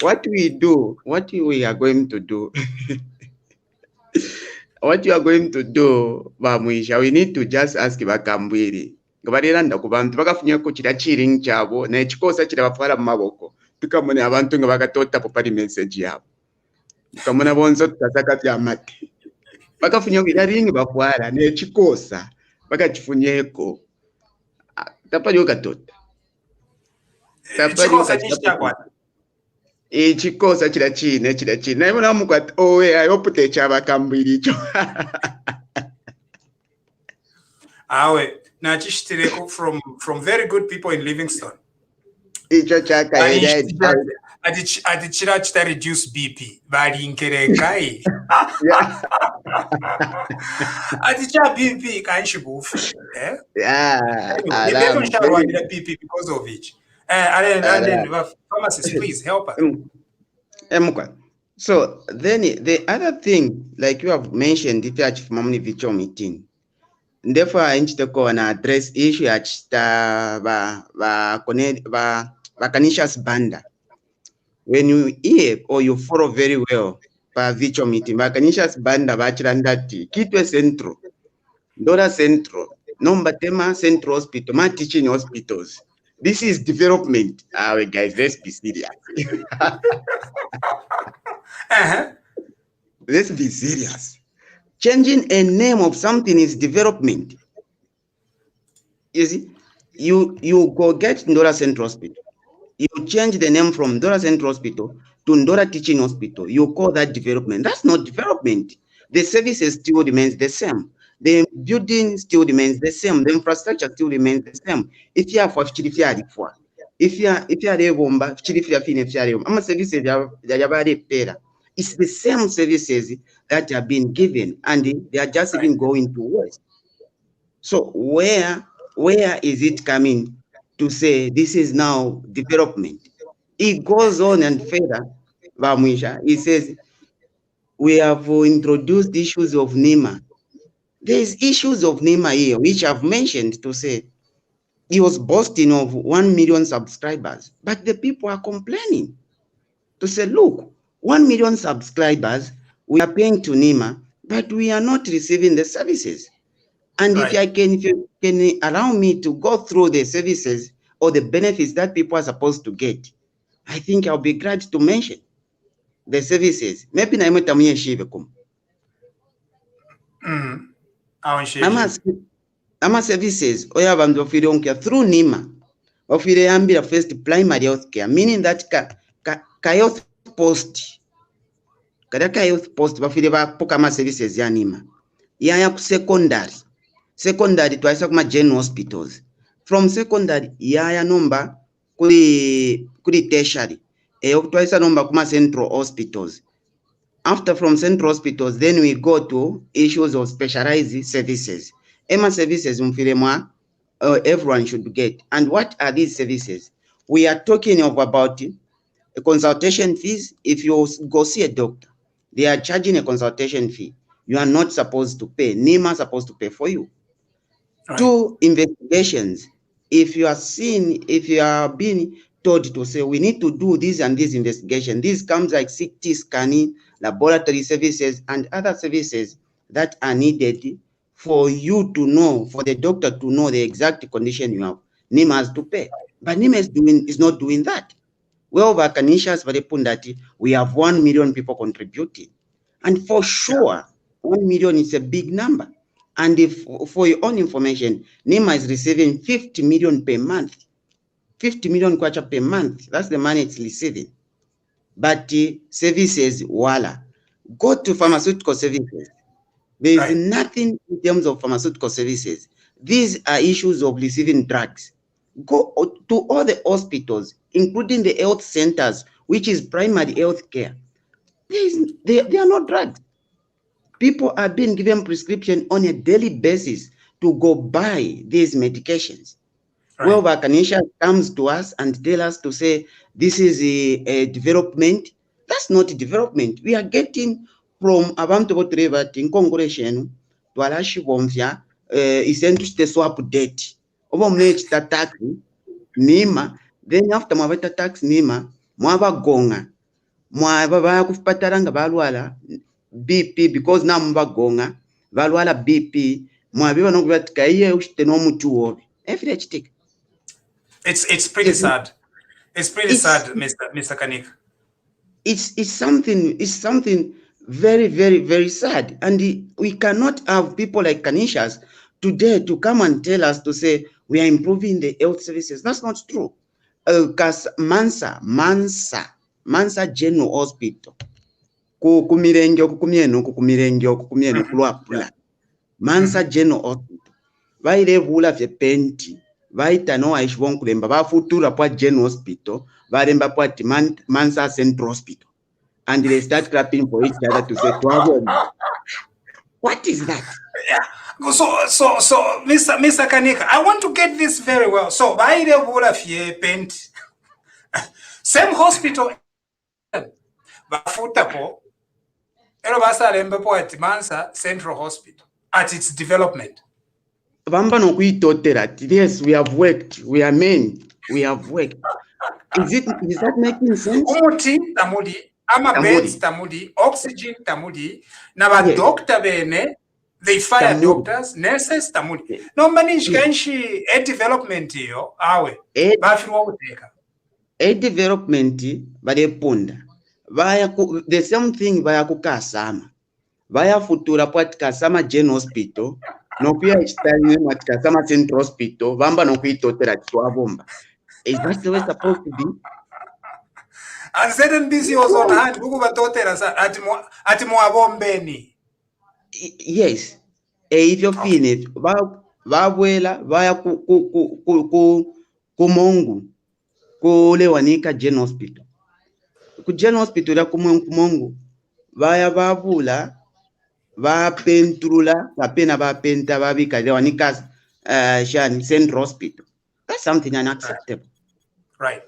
what we are going to do, what you are going to do, Bamuisha, we need to just ask Bakambwiri. Gabarira kubantu bagafunye ko kirachiring cyabo na ekikosa kirabafara mu maboko tukamone abantu nga bagatota po pari message yabo tukamona bonzo tutasaka byamate bagafunye ko iraringi bafwara na ekikosa bagachifunyeko tapari gatota ekikosa kirachine na ibona mukwata owe ayopute cyabakambiri cyo awe from very good people in Livingston. Adichira chita reduce BP. Bari inkerekai. Adichira BP kanshibufu. Yeah. They don't shower with the BP because of it. And then pharmacists, please help us. So then the other thing, like you have mentioned, the church family virtual meeting. Therefore, I need to address issue at Canisius Banda. When you hear or you follow very well by virtual meeting, Canisius Banda Bachirandati, Kitwe Centro, Dora Centro, Nomba tema central hospital, ma teaching hospitals. This is development. Guys, let's be serious. Let's be serious. Changing a name of something is development. You see, you go get Ndora Central Hospital. You change the name from Ndora Central Hospital to Ndora Teaching Hospital. You call that development. That's not development. The services still remains the same. The building still remains the same. The infrastructure still remains the same. If you are for if you are bomba, I'm services it's the same services that have been given, and they are just even going to worse. So where is it coming to say this is now development? It goes on and further, Bamwisha. He says we have introduced issues of NEMA. There's issues of NEMA here, which I've mentioned to say he was boasting of 1 million subscribers, but the people are complaining to say, look, 1 million subscribers, we are paying to NEMA, but we are not receiving the services. And if you can allow me to go through the services or the benefits that people are supposed to get, I think I'll be glad to mention the services. Maybe na imwe tamuye shivekum. Ama services oya bantu ofire onke through NEMA. Ofire ambira first primary health care, meaning that ka health post. Kadaka health post bafire ba pokama services ya NEMA. Yaya ku secondary twaisa kuma general hospitals. From secondary yaya nomba kuri tertiary twaisa nomba kuma central hospitals. After from central hospitals, then we go to issues of specialized services. EMA services everyone should get. And what are these services? We are talking about a consultation fees. If you go see a doctor, they are charging a consultation fee. You are not supposed to pay. NEMA is supposed to pay for you. Two, investigations. If you are being told to say we need to do this and this investigation, this comes like CT scanning, laboratory services, and other services that are needed for you to know, for the doctor to know the exact condition you have. NEMA has to pay, but NEMA is not doing that. Well, Vakanishas Varepundati, we have 1 million people contributing, and for sure, 1 million is a big number. And if, for your own information, NEMA is receiving 50 million per month. 50 million kwacha per month. That's the money it's receiving. But services, voila. Go to pharmaceutical services. There is nothing in terms of pharmaceutical services. These are issues of receiving drugs. Go to all the hospitals, including the health centers, which is primary health care. There are no drugs. People are being given prescription on a daily basis to go buy these medications. Well, Vakanisha comes to us and tell us to say this is a development. That's not a development. We are getting from abantu Rebutting congregation to Alashi Bomvia essentially swap debt. Over mnech tax NEMA, then after maveta tax NEMA, mwaba gonga. Mwaba ba kufataranga balwala BP because na mbagonga valwala BP mwabiba nokubatika iye ushite no mutuobe every take. It's pretty sad. It's pretty sad, Mr. Kanika. It's something very, very, very sad, and we cannot have people like Kanishas today to come and tell us to say we are improving the health services. That's not true. Because Mansa General Hospital. Mansa General Hospital. Vaire vula vye penti. Vaita no aishwon kulemba. Vafutura kwa General Hospital. Varemba kwa Mansa Central Hospital. And they start clapping for each other to say, what is that? Yeah. So, Mr. Kanika, I want to get this very well. So, vaire vula vye penti. Same hospital. Vafuta po. Mansa Central Hospital at its development. Yes, we have worked. We are men. We have worked. Is that making sense? Tamudi, ama beds tamudi, oxygen tamudi, na ba doctor bene, They fire doctors, nurses, tamuli. No manish kanshi a development yo awe. Bafirwa uteka. A development barepunda. The same thing vaya kukasama. Vaya futura pwati kasama Gen Hospital. No pia istari mwati kasama Central Hospital. Vamba no kuitotera chwavomba. Is that the way it's supposed to be? And certain BC was on hand. Buku batotera sa ati mwabombeni. Yes. If you finish, vawela vaya kumongu kule wanika Gen Hospital. Ku Gen Hospital ya kumongu vaya vavula vapentrula vapena vapenta vavika wanika shani Central Hospital. That's something unacceptable. Right.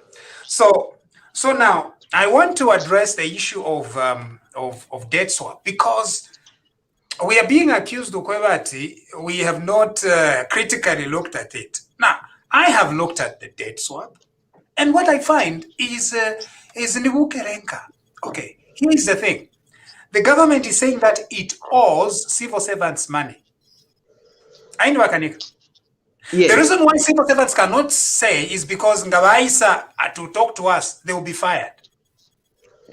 So now I want to address the issue of debt swap, because we are being accused of Kwebati. We have not critically looked at it. Now, I have looked at the debt swap, and what I find is kelenka. Okay, here's the thing. The government is saying that it owes civil servants money. Yes. The reason why civil servants cannot say is because Ngawaisa to talk to us, they will be fired.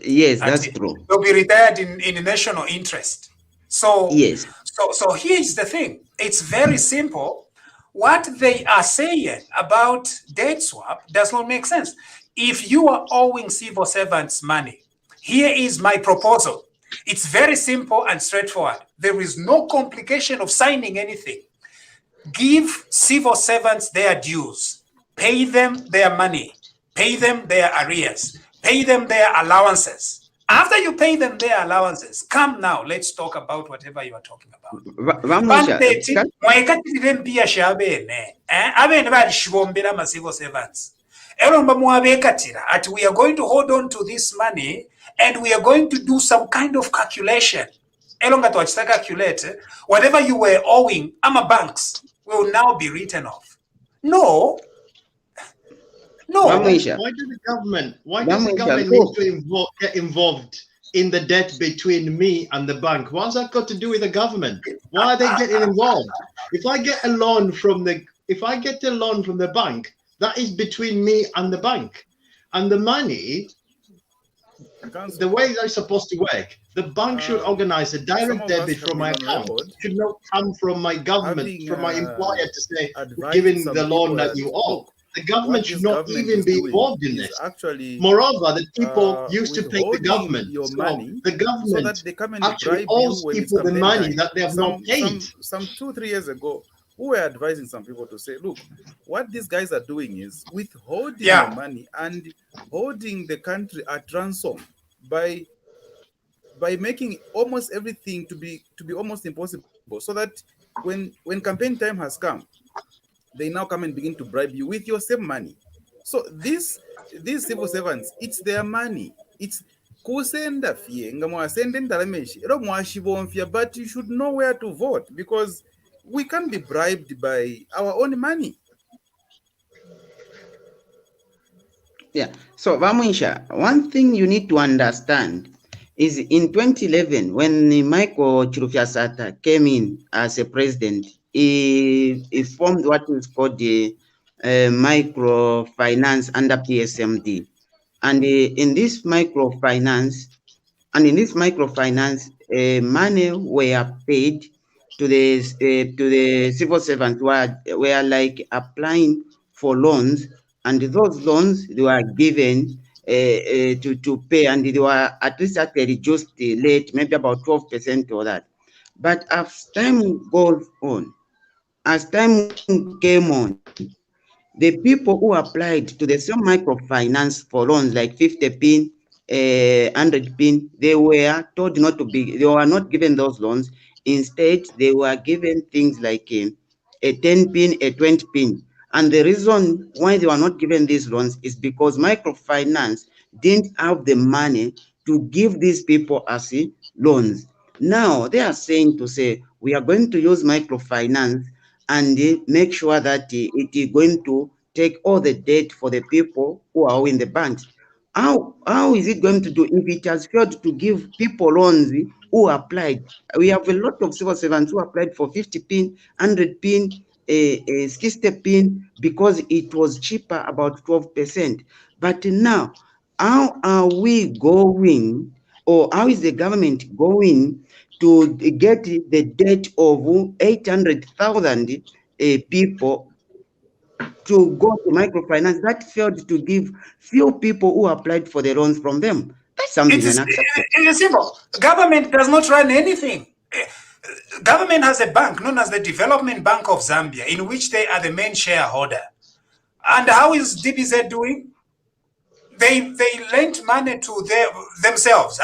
Yes, that's true. They'll be retired in national interest. So yes. So here's the thing. It's very simple. What they are saying about debt swap does not make sense. If you are owing civil servants money, here is my proposal. It's very simple and straightforward. There is no complication of signing anything. Give civil servants their dues, pay them their money, pay them their arrears, pay them their allowances. After you pay them their allowances, come now, let's talk about whatever you are talking about. Civil servants. We are going to hold on to this money and we are going to do some kind of calculation. Whatever you were owing, banks will now be written off. No. Why does the government need to get involved in the debt between me and the bank? What's that got to do with the government? Why are they getting involved? If I get a loan from the bank, that is between me and the bank. And the money, the way that's supposed to work, the bank should organize a direct debit from my account. It should not come from my government, from my employer to say, giving the loan that you owe. The government should not even be involved in this. Moreover, the people used to pay the government. Your money, the government so that actually owes people the money that they have not paid. Some 2-3 years ago, we were advising some people to say, look, what these guys are doing is withholding your money and holding the country at ransom by making almost everything to be almost impossible, so that when campaign time has come, they now come and begin to bribe you with your same money. So these civil servants, it's their money. It's kusenda fie ngamwasende ndalameshi ero mwashibomfia, but you should know where to vote, because we can't be bribed by our own money. Yeah. So Vamuisha, one thing you need to understand is in 2011, when Michael Chirufyasata came in as a president, he formed what is called the microfinance under PSMD. And in this microfinance, money were paid to the civil servants who were like applying for loans, and those loans they were given to pay, and they were at least at a reduced rate, maybe about 12% or that. But as time goes on, as time came on, the people who applied to the same microfinance for loans like 50 pin, 100 pin, they were told not to be, they were not given those loans. Instead, they were given things like a 10 pin, a 20 pin. And the reason why they were not given these loans is because microfinance didn't have the money to give these people as loans. Now they are saying to say, we are going to use microfinance and make sure that it is going to take all the debt for the people who are in the banks. How is it going to do if it has failed to give people loans who applied. We have a lot of civil servants who applied for 50 pin, 100 pin, 60 pin because it was cheaper, about 12%. But now, how are we going, or how is the government going to get the debt of 800,000 people to go to microfinance that failed to give few people who applied for the loans from them? That's something unacceptable. It is simple. Government does not run anything. Government has a bank known as the Development Bank of Zambia, in which they are the main shareholder. And how is DBZ doing? They lent money to themselves.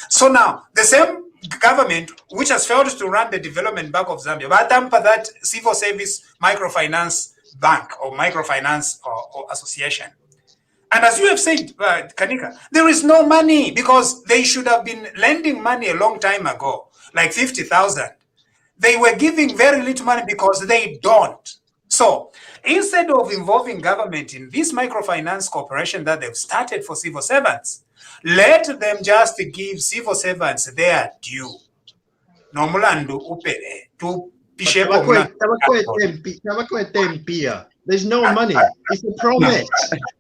So now, the same government which has failed to run the Development Bank of Zambia, but that civil service microfinance bank or microfinance or association. And as you have said, Kanika, there is no money because they should have been lending money a long time ago, like 50,000. They were giving very little money because they don't. So instead of involving government in this microfinance corporation that they've started for civil servants, let them just give civil servants their due. Nomulandu upere to There's no money. It's a promise.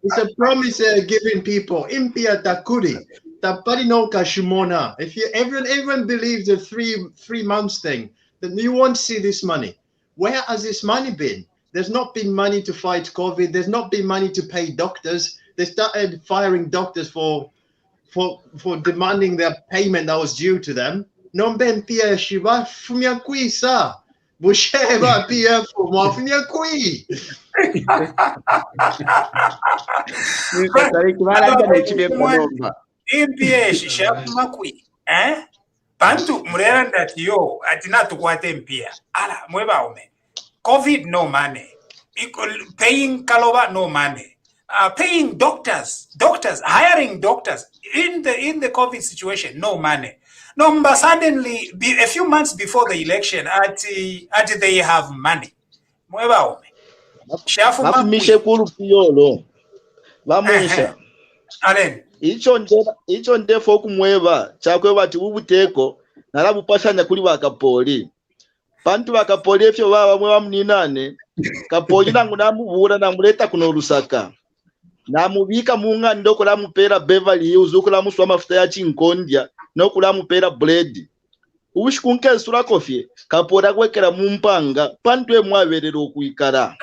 It's a promise giving people. Impia takuri. Tapari no kashimona. If everyone believes the three months thing, then you won't see this money. Where has this money been? There's not been money to fight COVID. There's not been money to pay doctors. They started firing doctors for demanding their payment that was due to them. Non ben pia shiva fumia kui sa. Busheva pia fumia kui. Bantu murera ndati yo atina tukwate mpia. Ala mweba ome. COVID no money. Paying Kaloba no money. Paying doctors, hiring doctors in the COVID situation, no money. No, but suddenly, a few months before the election, they have money. Mweba ome. Bafumishe kulu piyolo. Bamuisha. Alen. Icho ndefo kumweba chakwe bati ubuteko nalabu pashanya kuli bakapoli. Pantu bakapoli efyo baba mwe bamuninane. Kapoli nangu namubura namuleta kuno Lusaka. Namubika munga ndoko lamupera Beverly Hills uko lamuswa mafuta ya chinkondya noko lamupera bread. Ubushikunke sura kofie kapora kwekera mumpanga pantu emwaberero okuikara.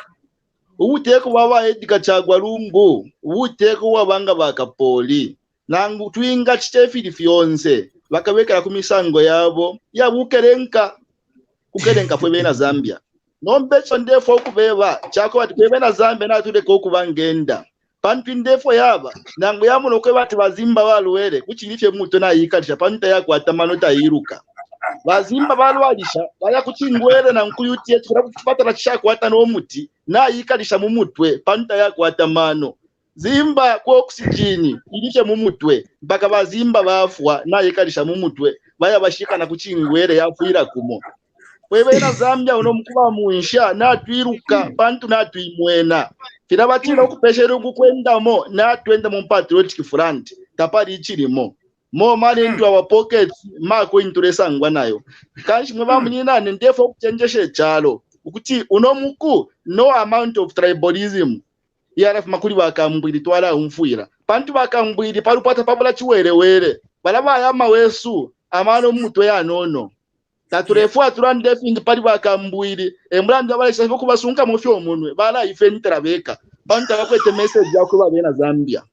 Ubuteko baba edika chagwa lungu, ubuteko wabanga bakapoli. Nangu twinga chitefili fionse, bakawekera kumisango yabo, ya bukerenka, kukerenka fwebena Zambia. Nombecho ndefo kubeba, chako wati kwebena Zambia na tuleko kubangenda. Pantu ndefo yaba, nangu yamu nokwe bati bazimba waluwele, kuchilife muto na yikalisha, pantu yako atamanota iruka. Bazimba balwalisha baya kuchingwere na nkuyutie tukura kupata na chako hata no muti na yikalisha mu mutwe panta yako hata mano zimba kwa oksijini ilishe mu mutwe mpaka bazimba bafwa na yikalisha mu mutwe baya bashika na kuchingwere yafuira kumo wewe na Zambia uno mkuba munsha na twiruka pantu na twimwena kirabatira okupeshera okukwendamo na twenda mu patriotic front tapari ichirimo mo mali into our pockets mako interesa ngwa nayo kanshi mwe bamunyinane ndefo kuchenjeshe chalo ukuti unomuku no amount of tribalism yarafu makuli bakambwiri twala umfuira pantu bakambwiri palupata pabula chiwerewere balaba yama wesu amano mutwe yanono taturefu aturande fingi pali bakambwiri emulanda balesha kubasunka mu fyo munwe bala ife niterabeka pantu bakwete message yako babena Zambia.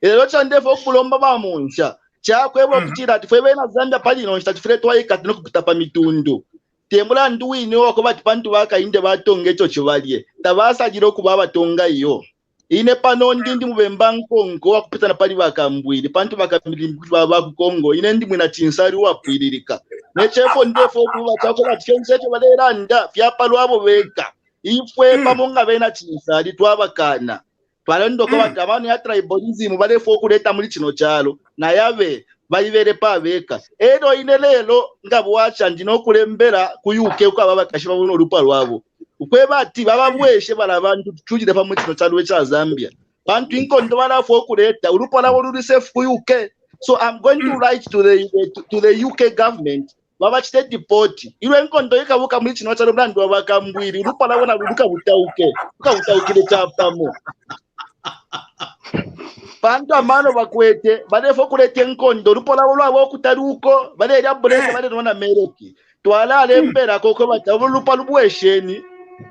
Ero chandefo kulomba bamunsha chakwebo kuchira ati fwebena Zambia pali no statufire twaika tino kutapa mitundu tembula nduwine wako bati pantu bakainde batonge echo chibalye tabasa jiro kubaba tonga iyo ine pano ndindi mubemba nkongo wakupita na pali bakambwiri pantu bakambiri baba ku Kongo ine ndi mwina chinsari wapwiririka nechefo ndefo kuba chako bati chensecho baleranda fyapa lwabo beka ifwe pamonga bena chinsari twabakana Palendo kwa watamani ya tribalism balefo kuleta muri kino cyalo na yabe bayibere pabeka ero inelelo ngabo wacha ndino kulembera kuyuke uko ababakashiba buno rupa rwabo ukweba ati baba bweshe barabantu tujire pa muri kino cyalo cya Zambia bantu inkondo balafu okuleta ulupo labo luli safe ku UK. So I'm going to write to the UK government babachite deport ilwe inkondo ikabuka muri kino cyaro mlandu wabakambwiri ulupo labo na luduka butaukile chapamo bantu amano bakwete badefo kulete inkondo ulupo labo lwabo kutaruko bale yabolese bale nona mereki twala lembera koko batabulupa lubwesheni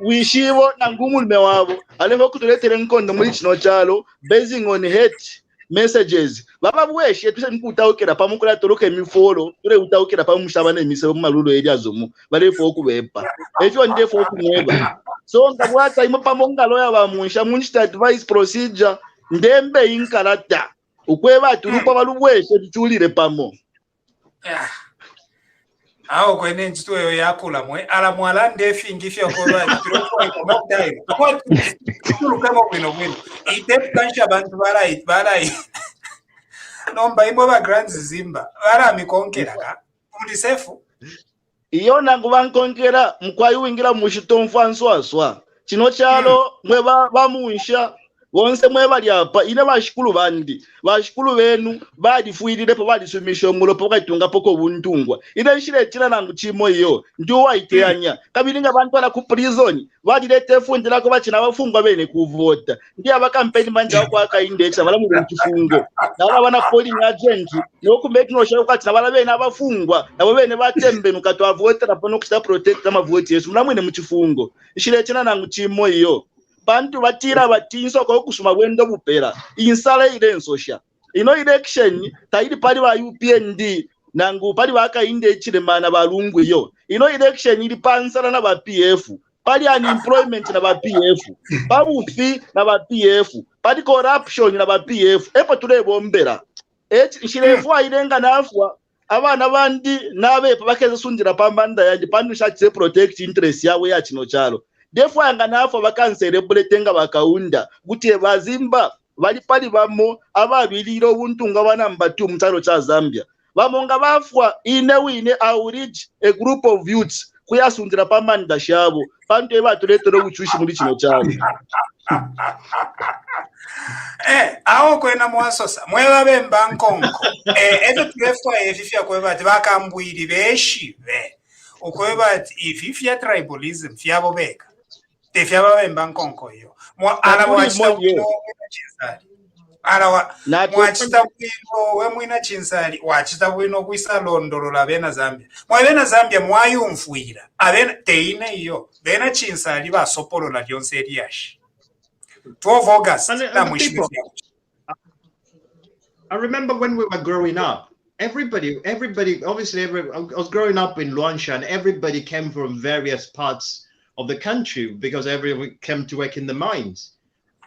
wishibo na ngumulume wabo alefo kutuletera inkondo muri kino cyaro basing on hate messages baba bweshe tuse nkutaukira pamukura toroke emifolo ture utaukira pamushabane emisebo malulo eriazomu balefo okubepa ekyo ndefo okumweba so ngabwata imo pamongalo ya bamunsha munsta advice procedure ndembe inkalata ukweba turupa balubweshe tuchulire pamo aho kwene ntitweyo yakula mwe ala mwala ndefingi fya ko ba turupa ko mokdai ko turuka mo bino itep kansha bantu barai nomba imbo ba grand zimba bara mikonkera ka muri sefu iyo nangu bankonkera mukwayi wingira mushitomfu answaswa kino cyalo mwe bamunsha bonse mwe bali apa ine bashikulu bandi bashikulu benu badifuirire po badisumisha mulo po katunga poko buntungwa ine shire kira nangu chimo iyo ndio waiteanya kabiringa bantu bala ku prison badilete fundira ko bakina bafungwa bene kuvota ndi abakampeni manja kwa akaindexa bala mu kifungo naba bana polling agent no kumeki no shaka kwatina bala bene abafungwa nabo bene batembe nukatwa vota napono kusta protect ama vote yesu mlamwene mu kifungo shire kira nangu chimo iyo bantu batira batinso ko kusuma bwendo bupera insala ile nsosha ino election taidi pali ba UPND nangu pali bakainde chiremana balungu yo ino election ili pansala na ba PF pali unemployment na ba PF babufi na ba PF pali corruption na ba PF epo tulebombera shirefu ailenga nafwa abana bandi nabe bakeze sundira pambanda yandi pandu shakise protect interest yawe ya kino cyalo defo yanga nafo bakansere buletenga bakaunda gutie bazimba bali pali bamo ababiliro buntunga bana mbatu mutaro cha Zambia bamonga bafwa ine outreach a group of youths kuyasundira pamanda shabo bantu ebatuletero buchushi muri kino cyalo aho kwena mwasosa mweba bemba nkonko ezo tulefwa efifya kweba bakambwiri beshive ukweba ififya tribalism fyabo beka tefyaba bemba nkonko yo ala mwachita wino chinsali ala mwachita wino we mwina chinsali wachita wino kwisa londolo la bena Zambia mwabena Zambia mwayumfuira abena teine iyo bena chinsali ba sopolo la lyonse eriashi 12 August I remember when we were growing up, everybody, obviously, I was growing up in Luansha, and everybody came from various parts of the country because everyone came to work in the mines.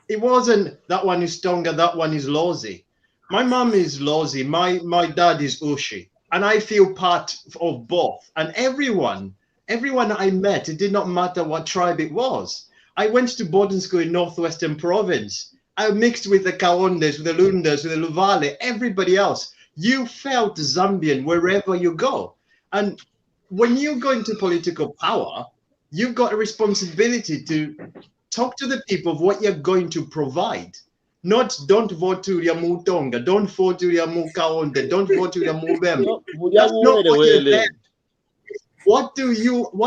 It wasn't that one is Tonga, that one is Lozi. My mom is Lozi, my dad is Ushi, and I feel part of both. And everyone I met, it did not matter what tribe it was. I went to boarding school in Northwestern Province. I mixed with the Kaondes, with the Lundas, with the Luvale, everybody else. You felt Zambian wherever you go. And when you go into political power, you've got a responsibility to talk to the people of what you're going to provide. Not don't vote to Yamu Tonga, don't vote to Yamu Kaonde, don't vote to Yamu Bembe. That's not what you're there. What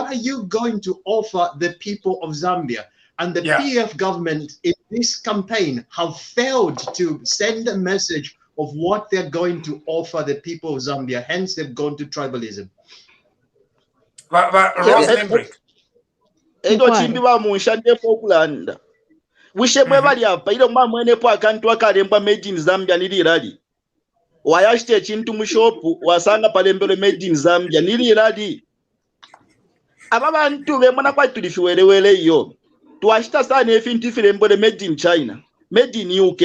are you going to offer the people of Zambia? And the PF government in this campaign have failed to send a message of what they're going to offer the people of Zambia. Hence, they've gone to tribalism. Wishebwe bali apa ile mwamwene po akantu akalemba made in Zambia nilirali wayashite chintu mushopu wasanga palembele made in Zambia nilirali aba bantu bemona kwa tulifiwelewele iyo tuashita sana efintu filembele made in China made in UK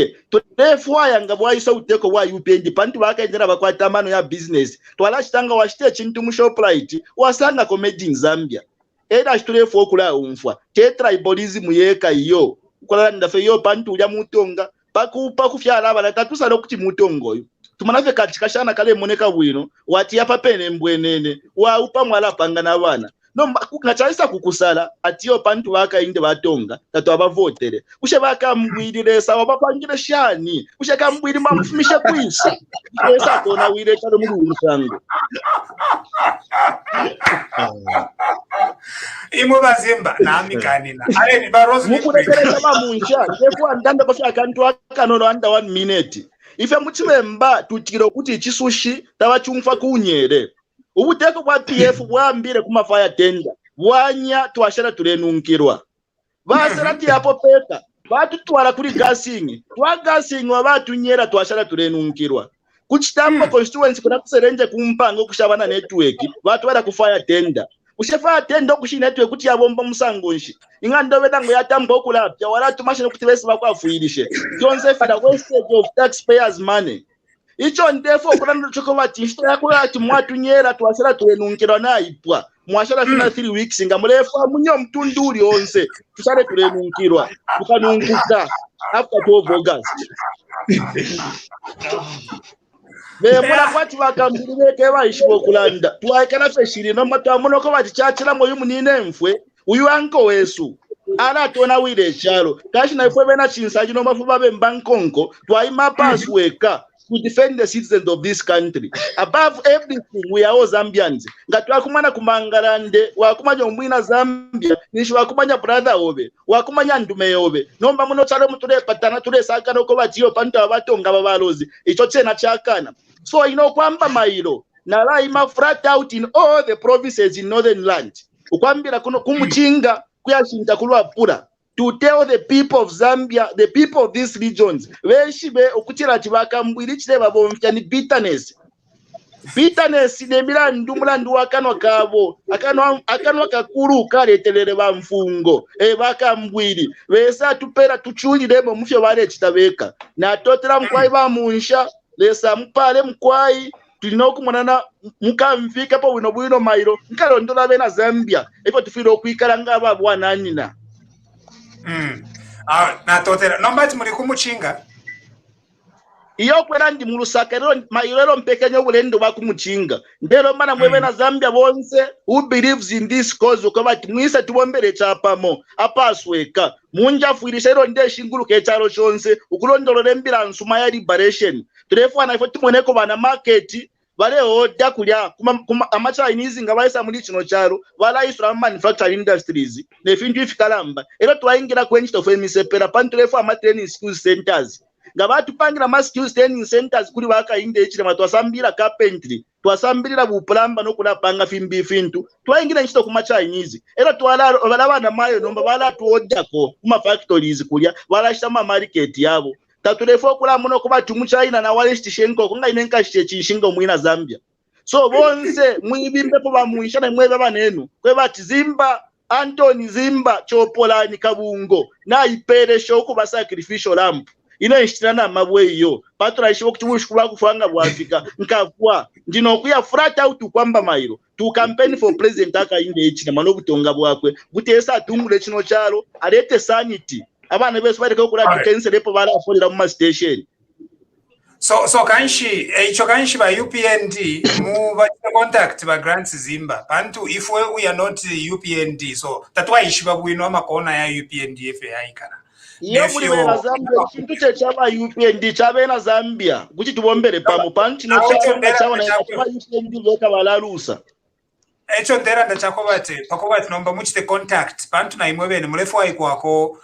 tofwa yanga bwayisa uteko wa UPND pantu bakaendera bakwata mano ya business twalashitanga washite chintu mushopu right wasanga ko made in Zambia eda shitulefo okula umfwa te tribalism yeka iyo kukolana ndafe yo pantu ya mutonga pakupa kufyala abana tatusala okuti mutongo yo tumanafe katikashana kale moneka bwino wati apa pene mbwenene wa upa mwala panga na bana no ngachaisa kukusala atiyo pantu vakainde vatonga tatu avavotere kushe vakambwirisa wapapangire shani kushe kambwiri mamfumishe kuisa esa tona wire chalo muri umusango imwe bazimba nami kanina ale ni barozi mukurekeresa mamunsha ndefu andanda kofi kantu akanono anda 1 minute ife muchimemba tutiro kuti chisushi tavachumfa kunyere ubuteko kwa PF bwambire kuma fire tender bwanya twashara turenunkirwa baserati yapo peka batutwara kuri gasing wabatunyera twashara turenunkirwa kuchitambo constituency kuna kuserenje kumpango kushabana network batwara ku fire tender ushefa tender kushi network kuti yabomba musangonshi ingando vedango yatambo okulapya wala tumashine kuti vese bakwafuirishe yonse feda wastage of taxpayers money icho ndefo kuna choko bati ishito yako ati mwatunyera twasera turenunkirwa naipwa mwashara fina 3 weeks ngamulefa munyo mtunduri onse tusare turenunkirwa tukanunguka after 12 August Mwana kwati wakambirike baishibo kulanda tuwaikana feshiri no matamuno ko bati chachira moyo munine mfwe uyu anko wesu ala tona wire chalo kashi na ifwe bena chinsaji no mafuba be mbankonko twaima passweka to defend the citizens of this country. Above everything, we are all Zambians. Ngati wakumanya kumangarande, wakumanya umwina Zambia, nishi wakumanya brother obe, wakumanya ndume obe. Nomba muno chale mutule patana tule sakano ko batiyo panta abatonga babalozi. Icho chena chakana. So kwamba mailo na laima flat out in all the provinces in northern land. Ukwambira kuno kumuchinga kuyashinta kulwa pura. To tell the people of Zambia, the people of these regions, veshibe okutira chibaka mbwirichire babomfya ni bitterness. Bitterness ne milandu mulandu wakano kabo, akano kakuru kaletelere bamfungo. Baka mbwiri, vesa tupera tuchulire bo mufyo bale chitabeka. Na totera mkwai ba munsha, lesa mpale mkwai tulina okumonana mukamfika po wino bwino mairo nkalondola bena Zambia epo tufiro okuikala ngaba bwana nyina. Na totera nombati muri kumuchinga iyo kwera ndi mu Lusaka rero mayiro mpekenyo bulendo bakumuchinga ndero mana mwebe na Zambia bonse who believes in this cause ukabati mwisa tubombere chapamo apasweka munja fuirisha rero ndeshinguru ke charo chonse ukulondolole mbira nsuma ya liberation turefana ifo tumoneko bana market vale oda kulya kuma Chinese ngabaisa muri kino charo vala isura manufacturing industries nefintu ifikalamba ero twaingira kwenchito of emisepera pantulefu training school centers ngabatu pangira ma skills training centers kuri bakainde echire matwasambira carpentry twasambirira buplamba nokula panga fimbi fintu twaingira nchito kuma Chinese ero twala balabana mayo nomba bala tuodako kuma factories kulya vala shama market yabo tatulefo kula muno kuba tumuchaina na wale stishenko kunga inenka chishingo mwina Zambia so bonse mwibimbe po bamuishana mwebe banenu kweba tizimba Anthony Zimba chopolani kabungo na ipere shoko ba sacrificial lamp ino ishtirana mabweyo patra ishibo kutubushikuba kufanga bwafika nkavwa ndino kuya flat out kwamba mairo to campaign for president akainde ichina manobutonga bwakwe butesa tungule chino chalo alete sanity abana beso bareke okula cancel epo bala afolera mu station so kanshi icho kanshi ba UPND mu ba contact ba grants Zimba bantu if we are not UPND so tatwa ishiba bwino amakona ya UPND efe aikana iyo muri bena Zambia kintu chaba UPND chabe na Zambia kuti tubombere pamo panchi no chawo na UPND loka balarusa echo ndera ndachakobate pakobate nomba muchite contact bantu na imwe bene mulefu aikwako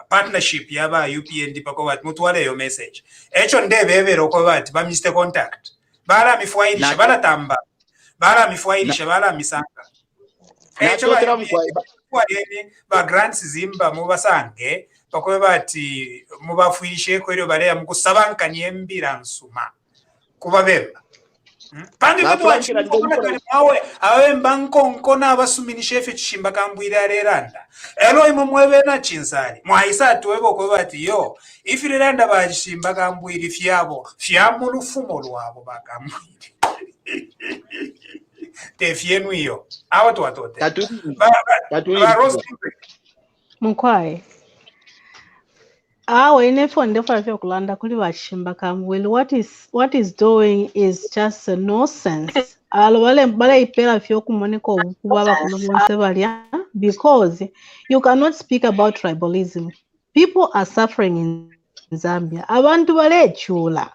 partnership yaba UPND pakobate mutwale yo message echo ndebebero kobate bamiste contact bala mifwailisha bala tamba bala mifwailisha bala misanga echo ba grants Zimba mubasange pakobate mubafuishe kwero bale mukusabanga nyembira nsuma kubabeba Pandi kutuwachira mawe awe mbankonko na abasuminisha efe chishimba kambwira areranda elo imo mwebe na chinsari mwaisa tuwebo kwa bati yo ifireranda bachishimba kambwiri fiabo lufumo luwabo bakambwiri tefienu iyo awa tuwatote Mkwai What is doing is just a nonsense. Because you cannot speak about tribalism. People are suffering in Zambia. Abantu balechula.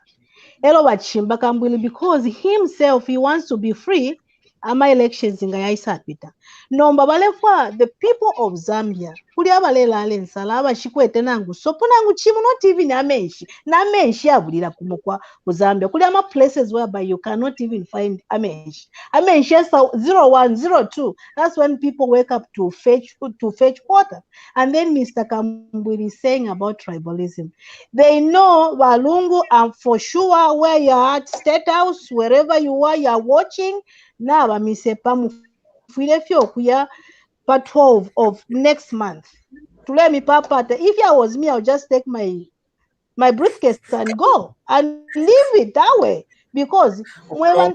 Elo bachimba kambwili because himself he wants to be free. Ama elections ingayisapita. Nomba balefwa the people of Zambia. Kuli abalela alensala abashikwete nangu sopo nangu chimu not even amenshi abulira kumukwa ku Zambia. Kuli ama places whereby you cannot even find amenshi. Amenshi 01, 02. That's when people wake up to fetch water. And then Mr. Kambwili is saying about tribalism. They know Walungu and for sure where you're at, State House, wherever you are, you're watching. Now, part 12 of next month. To let me papa, if I was me, I'll just take my briefcase and go and leave it that way. Because when one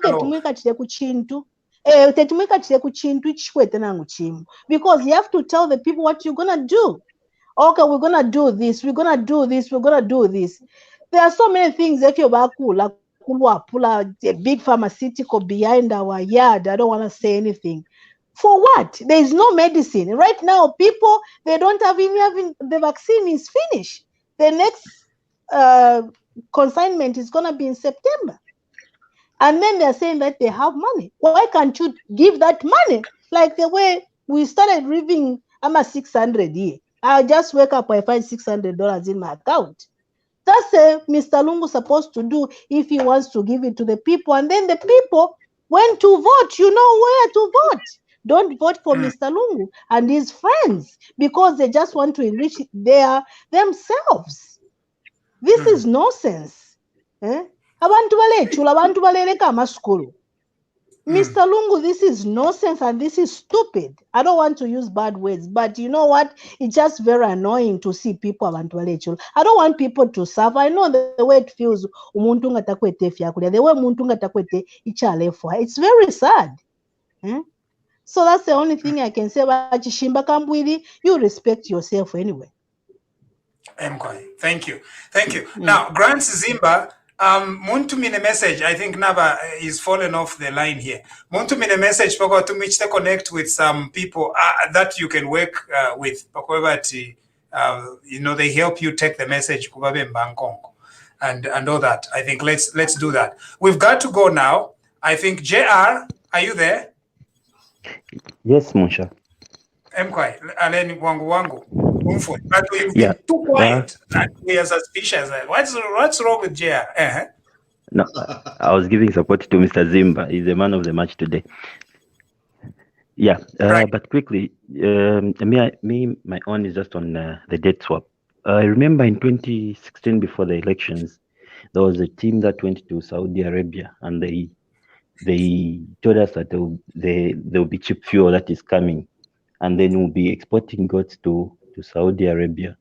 because you have to tell the people what you're gonna do. Okay, we're gonna do this, we're gonna do this, we're gonna do this. There are so many things that you're like pull out a big pharmaceutical behind our yard. I don't want to say anything. For what? There is no medicine. Right now, people, they don't have even the vaccine is finished. The next consignment is going to be in September. And then they're saying that they have money. Why can't you give that money? Like the way we started living, I'm at 600 here. I just wake up, I find $600 in my account. That's Mr. Lungu supposed to do if he wants to give it to the people. And then the people, when to vote, you know where to vote. Don't vote for Mr. Lungu and his friends because they just want to enrich themselves. This is nonsense. Mr. Lungu, this is nonsense and this is stupid. I don't want to use bad words, but you know what? It's just very annoying to see people. I don't want people to suffer. I know the way it feels. The way it's very sad. So that's the only thing I can say about Chishimba Kambwili. You respect yourself anyway. Thank you. Now, Grant Zimba, Muntumine message. I think Naba is falling off the line here. Muntumine message, to which to connect with some people that you can work with. They help you take the message and all that. I think let's do that. We've got to go now. I think JR, are you there? Yes, Musha. Mkwai, Aleni wangu. But we've been too quiet. We are suspicious. What's wrong with JR? No, I was giving support to Mr. Zimba. He's the man of the match today. Yeah, right. But quickly, my own is just on the debt swap. I remember in 2016, before the elections, there was a team that went to Saudi Arabia, and they told us that there will be cheap fuel that is coming, and then we'll be exporting goods to Saudi Arabia.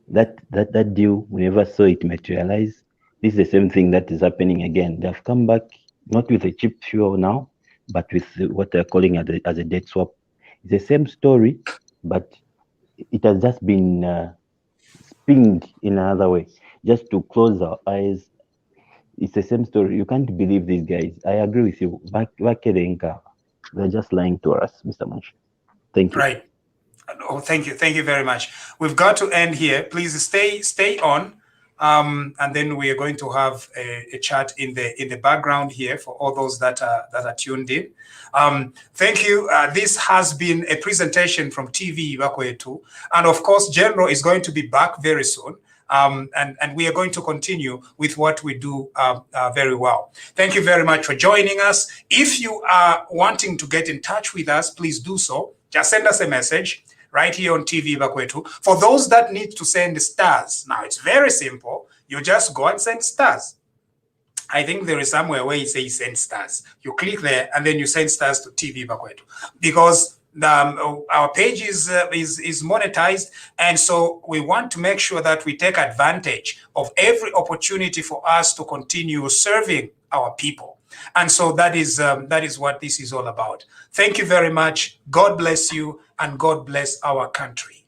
That deal, we never saw it materialize. This is the same thing that is happening again. They have come back not with a cheap fuel now, but with what they're calling as a debt swap. It's the same story, but it has just been spinned in another way, just to close our eyes. It's the same story. You can't believe these guys. I agree with you. Kelenka, they're just lying to us, Mr. Munch. Thank you. Right. Oh, thank you. Thank you very much. We've got to end here. Please stay on. And then we are going to have a chat in the background here for all those that are tuned in. Thank you. This has been a presentation from TV Bakwetu, and of course, General is going to be back very soon. And we are going to continue with what we do very well. Thank you very much for joining us. If you are wanting to get in touch with us, please do so. Just send us a message right here on TV Bakwetu. For those that need to send stars, now it's very simple. You just go and send stars. I think there is somewhere where it says send stars. You click there and then you send stars to TV Bakwetu, because our page is monetized, and so we want to make sure that we take advantage of every opportunity for us to continue serving our people. And so that is what this is all about. Thank you very much. God bless you, and God bless our country.